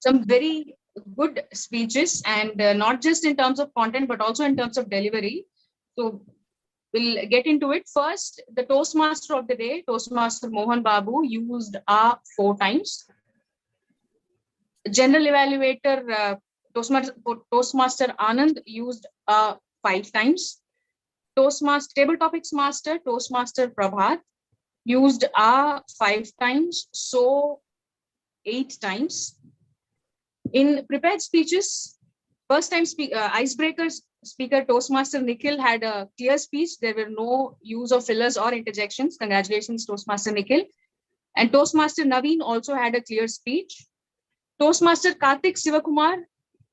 some very good speeches, and not just in terms of content, but also in terms of delivery. So we'll get into it. First, the Toastmaster of the day, Toastmaster Mohan Babu, used 4 times. General Evaluator Toastmaster Anand used 5 times. Toastmaster Table Topics Master Toastmaster Prabhat used 5 times, so 8 times. In prepared speeches, first time icebreakers speaker Toastmaster Nikhil had a clear speech. There were no use of fillers or interjections. Congratulations, Toastmaster Nikhil. And Toastmaster Naveen also had a clear speech. Toastmaster Karthik Sivakumar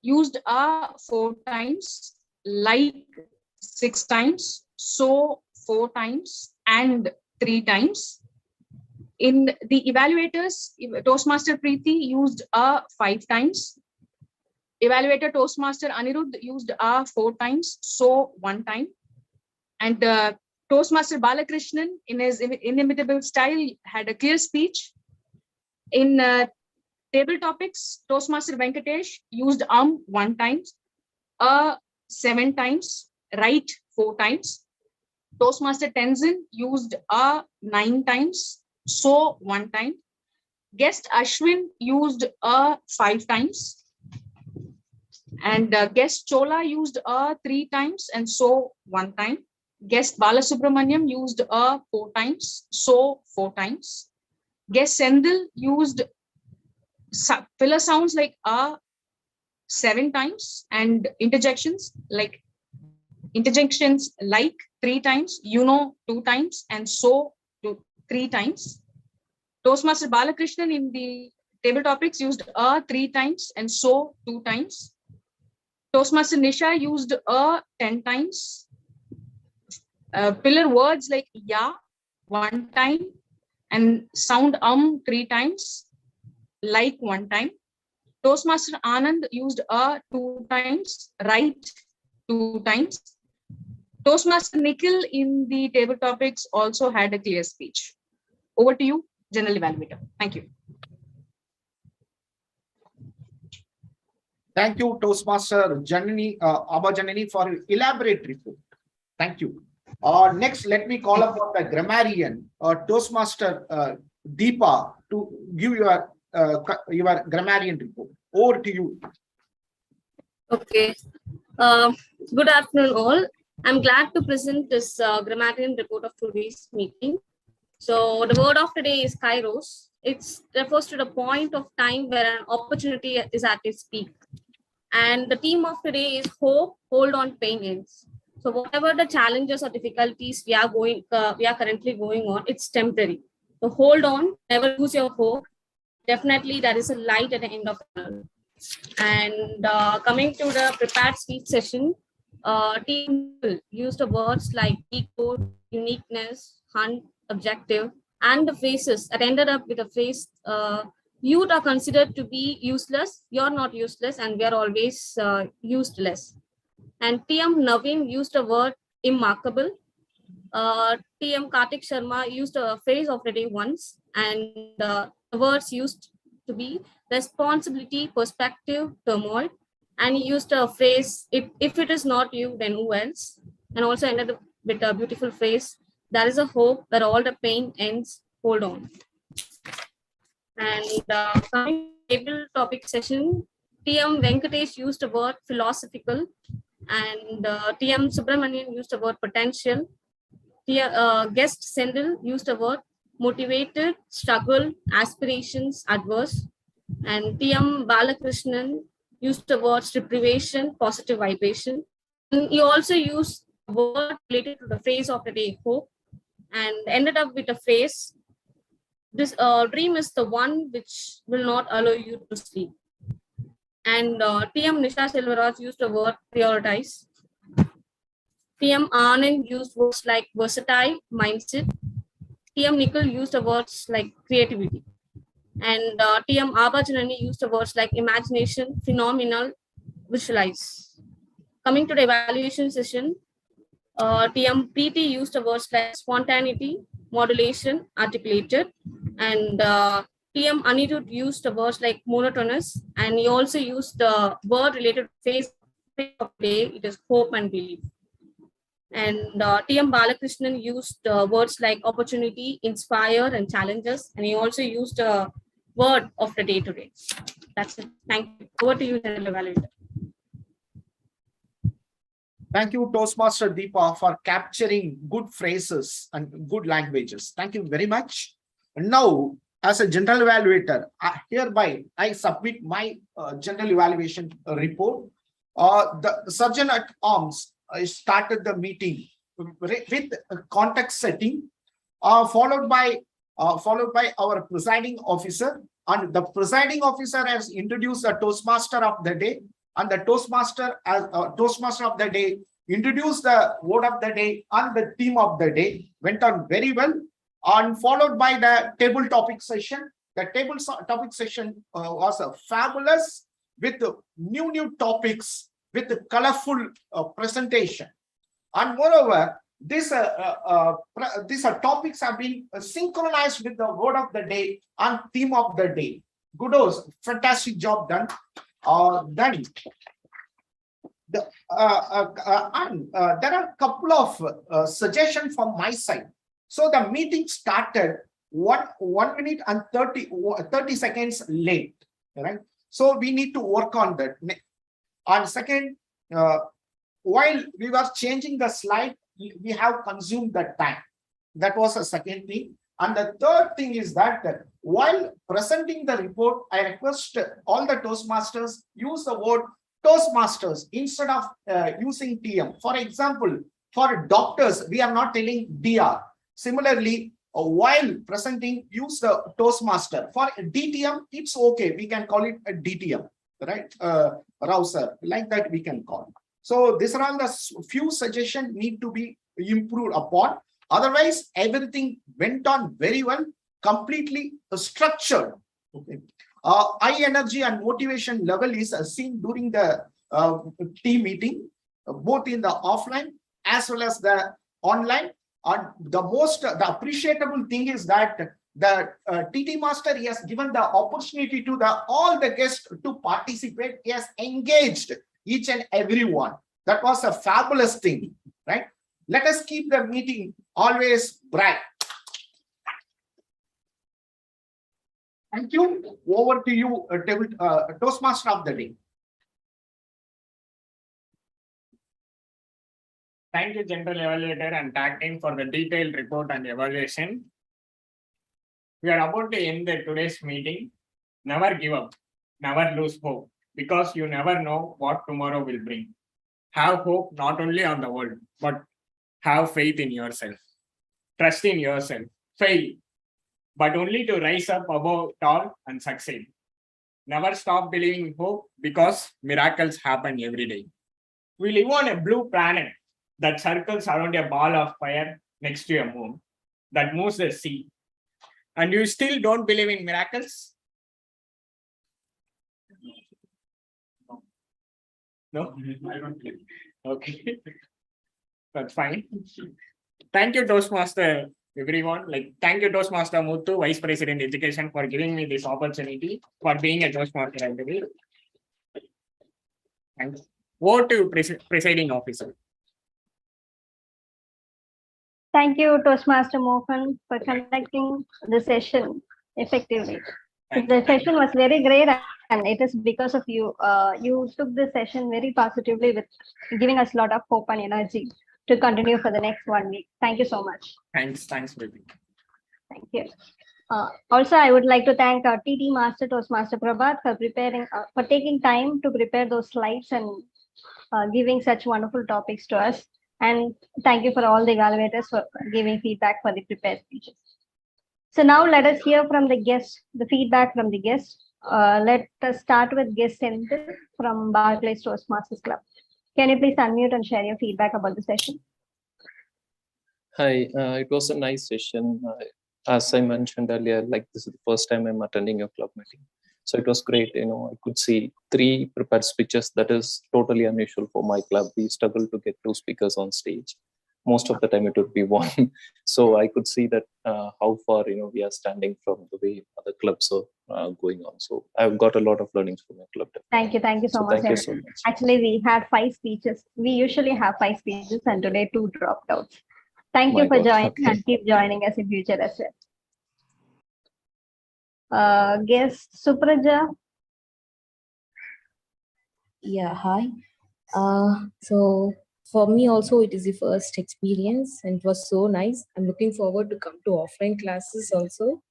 used 4 times, like 6 times, so 4 times, and 3 times. In the evaluators, Toastmaster Preeti used 5 times. Evaluator Toastmaster Anirudh used 4 times, so 1 time. And Toastmaster Balakrishnan, in his inimitable style, had a clear speech. In table topics, Toastmaster Venkatesh used 1 time, 7 times, right 4 times. Toastmaster Tenzin used 9 times, so 1 time. Guest Ashwin used 5 times. And guest Chola used 3 times, and so 1 time. Guest Balasubramaniam used 4 times, so 4 times. Guest Sendil used filler sounds like 7 times, and interjections like 3 times, 2 times, and so 3 times. Toastmaster Balakrishnan in the table topics used 3 times, and so 2 times. Toastmaster Nisha used 10 times. Pillar words like ya 1 time, and sound 3 times, like 1 time. Toastmaster Anand used 2 times, right 2 times. Toastmaster Nikhil in the table topics also had a clear speech. Over to you, General Evaluator. Thank you. Thank you, Toastmaster Abajanani, for your elaborate report. Thank you. Next, let me call upon the grammarian, Toastmaster Deepa, to give your grammarian report. Over to you. Okay. Good afternoon, all. I'm glad to present this grammarian report of today's meeting. So the word of the day is kairos. It refers to the point of time where an opportunity is at its peak. And the theme of today is hope, hold on, pain ends. So whatever the challenges or difficulties we are currently going on, it's temporary. So hold on, never lose your hope. Definitely there is a light at the end of the tunnel. And coming to the prepared speech session, team used the words like decode, uniqueness, hunt, objective, and the phrases that ended up with a phrase, youth are considered to be useless, you're not useless, and we are always useless. And TM Naveen used the word immarkable. TM Kartik Sharma used a phrase of the day once, and the words used to be responsibility, perspective, turmoil. And he used a phrase, if it is not you, then who else? And also ended with a beautiful phrase, there is a hope that all the pain ends, hold on. And coming to table topic session, TM Venkatesh used the word philosophical, and TM Subramanian used the word potential. Guest Sendil used the word motivated, struggle, aspirations, adverse. And TM Balakrishnan used the words deprivation, positive vibration. And he also used a word related to the phrase of the day, hope, and ended up with a phrase, this dream is the one which will not allow you to sleep. And TM Nisha Selvaraj used the word prioritize. TM Anand used words like versatile, mindset. TM Nikhil used the words like creativity. And TM Abajanani used the words like imagination, phenomenal, visualize. Coming to the evaluation session, TM PT used the words like spontaneity, modulation, articulated, and TM Anirudh used the words like monotonous, and he also used the word related phase of the day, it is hope and belief. And TM Balakrishnan used words like opportunity, inspire, and challenges, and he also used a word of the day today. That's it. Thank you. Over to you, General Evaluator. Thank you, Toastmaster Deepa, for capturing good phrases and good languages. Thank you very much. Now, as a general evaluator, hereby I submit my general evaluation report. The Surgeon at Arms started the meeting with a context setting, followed by our presiding officer, and the presiding officer has introduced the Toastmaster of the day, and the Toastmaster of the day introduced the word of the day and the theme of the day. Went on very well, and followed by the table topic session. The table topic session was fabulous, with new topics, with a colorful presentation. And moreover, these topics have been synchronized with the word of the day and theme of the day. Kudos, fantastic job done. There are a couple of suggestions from my side. So the meeting started 1 minute and 30 seconds late, right? So we need to work on that. And second, while we were changing the slide, we have consumed that time. That was a second thing. And the third thing is that while presenting the report, I request all the Toastmasters use the word Toastmasters instead of using TM. For example, for doctors, we are not telling DR. Similarly, while presenting, use the Toastmaster. For DTM, it's okay. We can call it a DTM, right? Rouser, like that we can call. So these are all the few suggestions need to be improved upon. Otherwise, everything went on very well, completely structured. Okay. High energy and motivation level is seen during the team meeting, both in the offline as well as the online. And the appreciable thing is that the TT Master, he has given the opportunity to all the guests to participate. He has engaged each and every one. That was a fabulous thing, right? Let us keep the meeting always bright. Thank you. Over to you, Toastmaster of the day. Thank you, General Evaluator and Tag Team, for the detailed report and evaluation. We are about to end today's meeting. Never give up, never lose hope, because you never know what tomorrow will bring. Have hope not only on the world, but have faith in yourself. Trust in yourself. Fail, but only to rise up above it all and succeed. Never stop believing in hope, because miracles happen every day. We live on a blue planet that circles around a ball of fire next to a moon that moves the sea. And you still don't believe in miracles? No, I don't believe. Okay, that's fine. Thank you, Toastmaster, everyone. Thank you, Toastmaster Muthu, Vice President Education, for giving me this opportunity for being a Toastmaster. I believe. Thanks. Over to Presiding Officer. Thank you, Toastmaster Mohan, for conducting the session effectively. The session was very great, and it is because of you. You took the session very positively, with giving us a lot of hope and energy to continue for the next 1 week. Thank you so much. Thanks, baby. Thank you. Also, I would like to thank our TT Master, Toastmaster Prabhat, for taking time to prepare those slides and giving such wonderful topics to us. And thank you for all the evaluators for giving feedback for the prepared speeches. So now let us hear from the guests, the feedback from the guests. Let us start with guest Senthil from Barclays Toastmasters Club. Can you please unmute and share your feedback about the session? Hi, it was a nice session. as I mentioned earlier, like this is the first time I'm attending your club meeting. So it was great. I could see 3 prepared speeches. That is totally unusual for my club. We struggle to get 2 speakers on stage. Most of the time it would be 1. So I could see that how far, we are standing from the way other clubs are going on. So I've got a lot of learnings from your club. Thank you so So much. thank you so much. Actually, we had 5 speeches. We usually have 5 speeches, and today 2 dropped out. Thank you My for God, joining okay. and keep joining us in future as well. Guest Supraja. Yeah, hi. So for me also it is the first experience and it was so nice. I'm looking forward to come to offline classes also.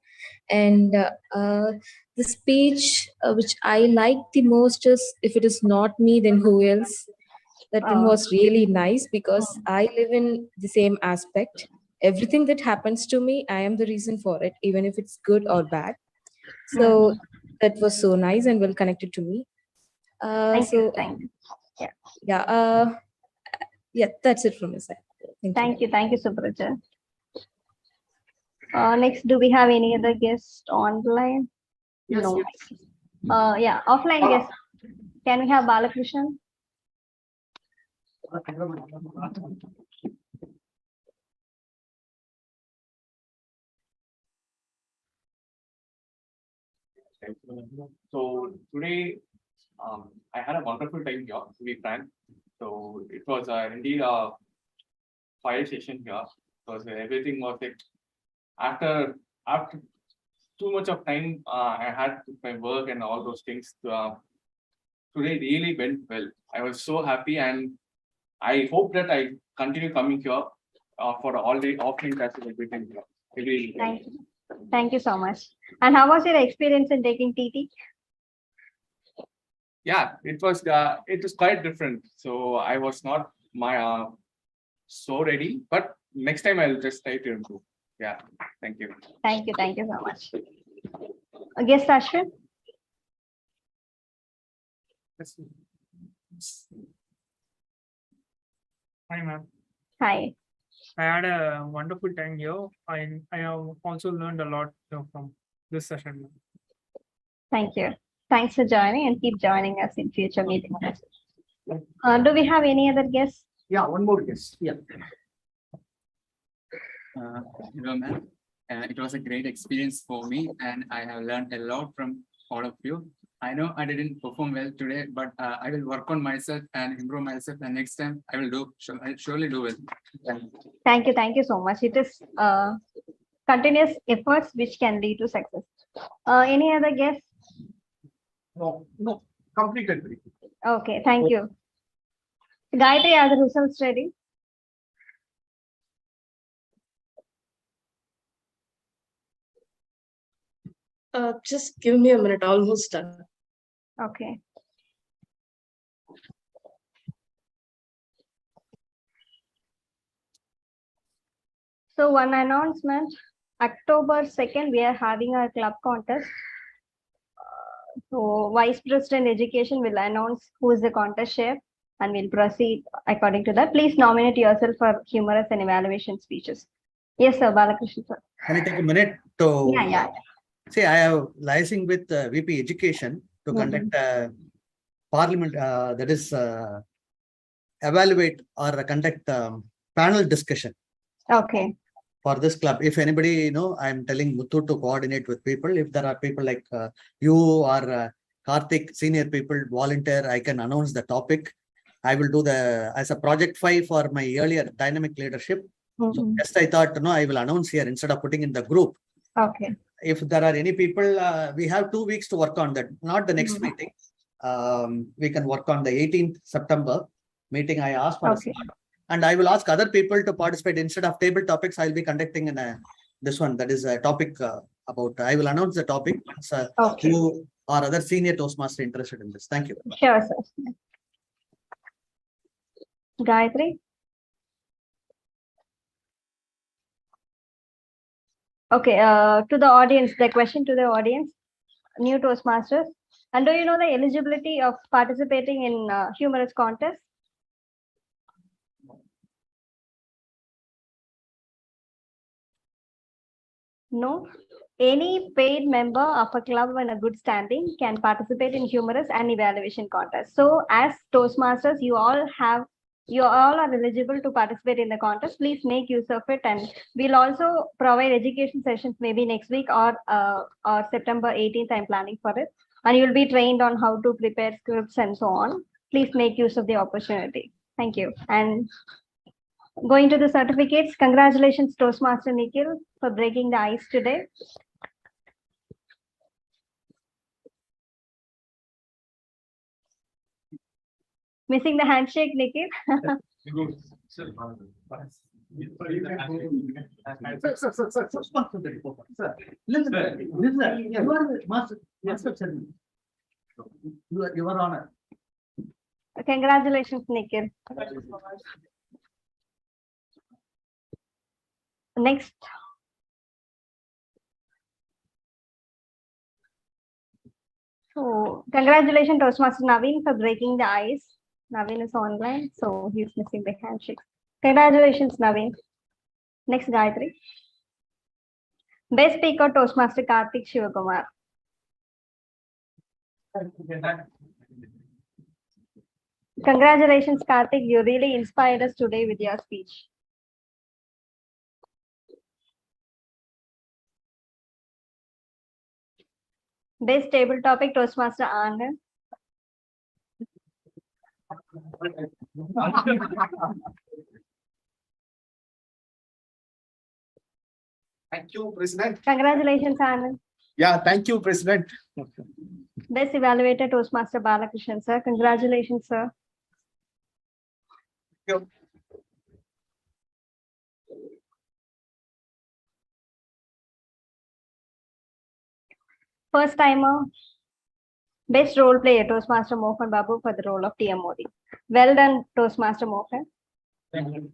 And the speech which I like the most is if it is not me, then who else? That one was really nice because I live in the same aspect. Everything that happens to me, I am the reason for it, even if it's good or bad. So that was so nice and well connected to me. Thank So you. yeah, that's it from my side. Thank you, Supraja. Next, do we have any other guests online? Yes, No. yes. Yeah, offline guests. Can we have Balakrishnan? So today, I had a wonderful time here, to be frank. So it was indeed a fire session here, because everything was like after too much of time I had with my work and all those things. Today really went well. I was so happy, and I hope that I continue coming here for all the offline classes everything here. Every Thank you. Thank you so much. And how was your experience in taking TT? Yeah, it was quite different. So I was not so ready, but next time I'll just try to improve. Yeah, thank you. Thank you so much. Guest Ashwin? Hi, ma'am. Hi. I had a wonderful time here. I have also learned a lot from this session. Thank you. Thanks for joining and keep joining us in future meetings. Do we have any other guests? Yeah, one more guest. Yeah. Hello, ma'am. It was a great experience for me, and I have learned a lot from all of you. I know I didn't perform well today, but I will work on myself and improve myself. And next time I will do. I'll surely do it. Thank you so much. It is continuous efforts which can lead to success. Any other guests? No, completed. Okay, thank you. Gayatri, are the results ready? Just give me a minute, almost done. Okay. So one announcement, October 2nd, we are having a club contest. So Vice President Education will announce who is the contest chair and we'll proceed according to that. Please nominate yourself for humorous and evaluation speeches. Yes, sir, Balakrishnan, sir. Can I take a minute to? Yeah. See, I have liaising with VP Education to conduct parliament, that is evaluate or conduct panel discussion. Okay. For this club, if anybody, I'm telling Muthu to coordinate with people. If there are people like you or Karthik, senior people, volunteer, I can announce the topic. I will do as a project 5 for my earlier dynamic leadership. So just I thought, I will announce here instead of putting in the group. Okay. If there are any people, we have 2 weeks to work on that, not the next meeting. We can work on the 18th September meeting. I asked for a slot. And I will ask other people to participate. Instead of table topics, I'll be conducting this one. That is a topic about, I will announce the topic. You or other senior Toastmaster interested in this. Thank you. Sure, sir. Gayatri? Okay, to the audience, the question to the audience, new Toastmasters. And do you know the eligibility of participating in humorous contest? No. Any paid member of a club in a good standing can participate in humorous and evaluation contests. So as Toastmasters, you all are eligible to participate in the contest. Please make use of it, and we'll also provide education sessions maybe next week or September 18th. I'm planning for it, and you'll be trained on how to prepare scripts and so on. Please make use of the opportunity. Thank you. And going to the certificates, congratulations Toastmaster Nikhil for breaking the ice today. Missing the handshake, Nikhil. Your Honor. Congratulations, Nikhil. Next. So congratulations Toastmaster Naveen for breaking the ice. Naveen is online, so he's missing the handshake. Congratulations, Naveen. Next, Gayatri. Best speaker Toastmaster Karthik Shivakumar. Congratulations, Karthik. You really inspired us today with your speech. Best table topic Toastmaster Anand. Thank you, President. Congratulations, Anand. Yeah, thank you, President. Best evaluator Toastmaster Balakrishnan, sir. Congratulations, sir. Thank you. First timer. Best role player Toastmaster Mohan Babu for the role of TM Modi. Well done, Toastmaster Mohan. Thank you.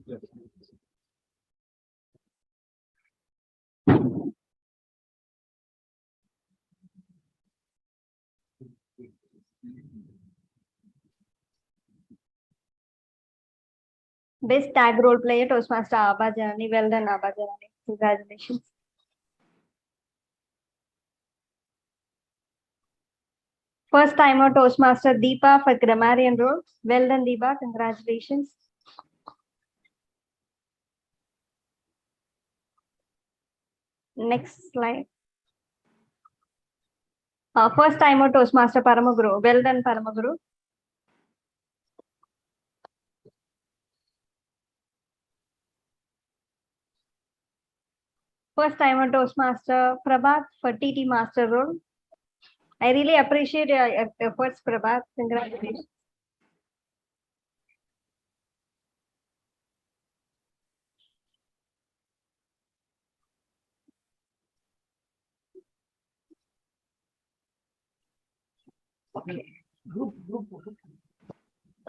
Best tag role player Toastmaster Abha Janani. Well done, Abha Janani. Congratulations. First timer Toastmaster Deepa for grammarian role. Well done, Deepa. Congratulations. Next slide. First timer Toastmaster Paramaguru. Well done, Paramaguru. First timer Toastmaster Prabhat for TT Master role. I really appreciate your efforts, Prabhat. Congratulations.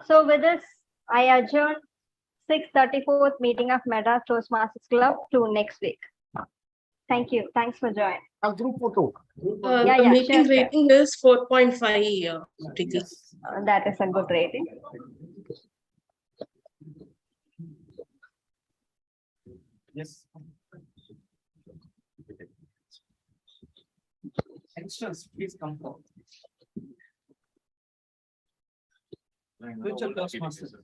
So with this, I adjourn 634th meeting of Madras Toastmasters Club to next week. Thank you. Thanks for joining. Group photo. The meeting sure. rating is 4.5. That is a good rating. Yes. Extras, please come forward. Future Toastmasters.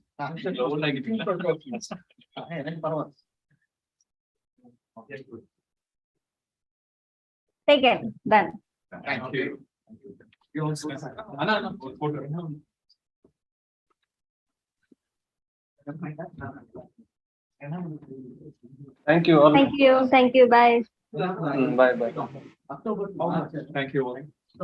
Taken. Done. Thank you. Thank you all. Thank you. Thank you. Bye. Bye bye. October. Thank you all.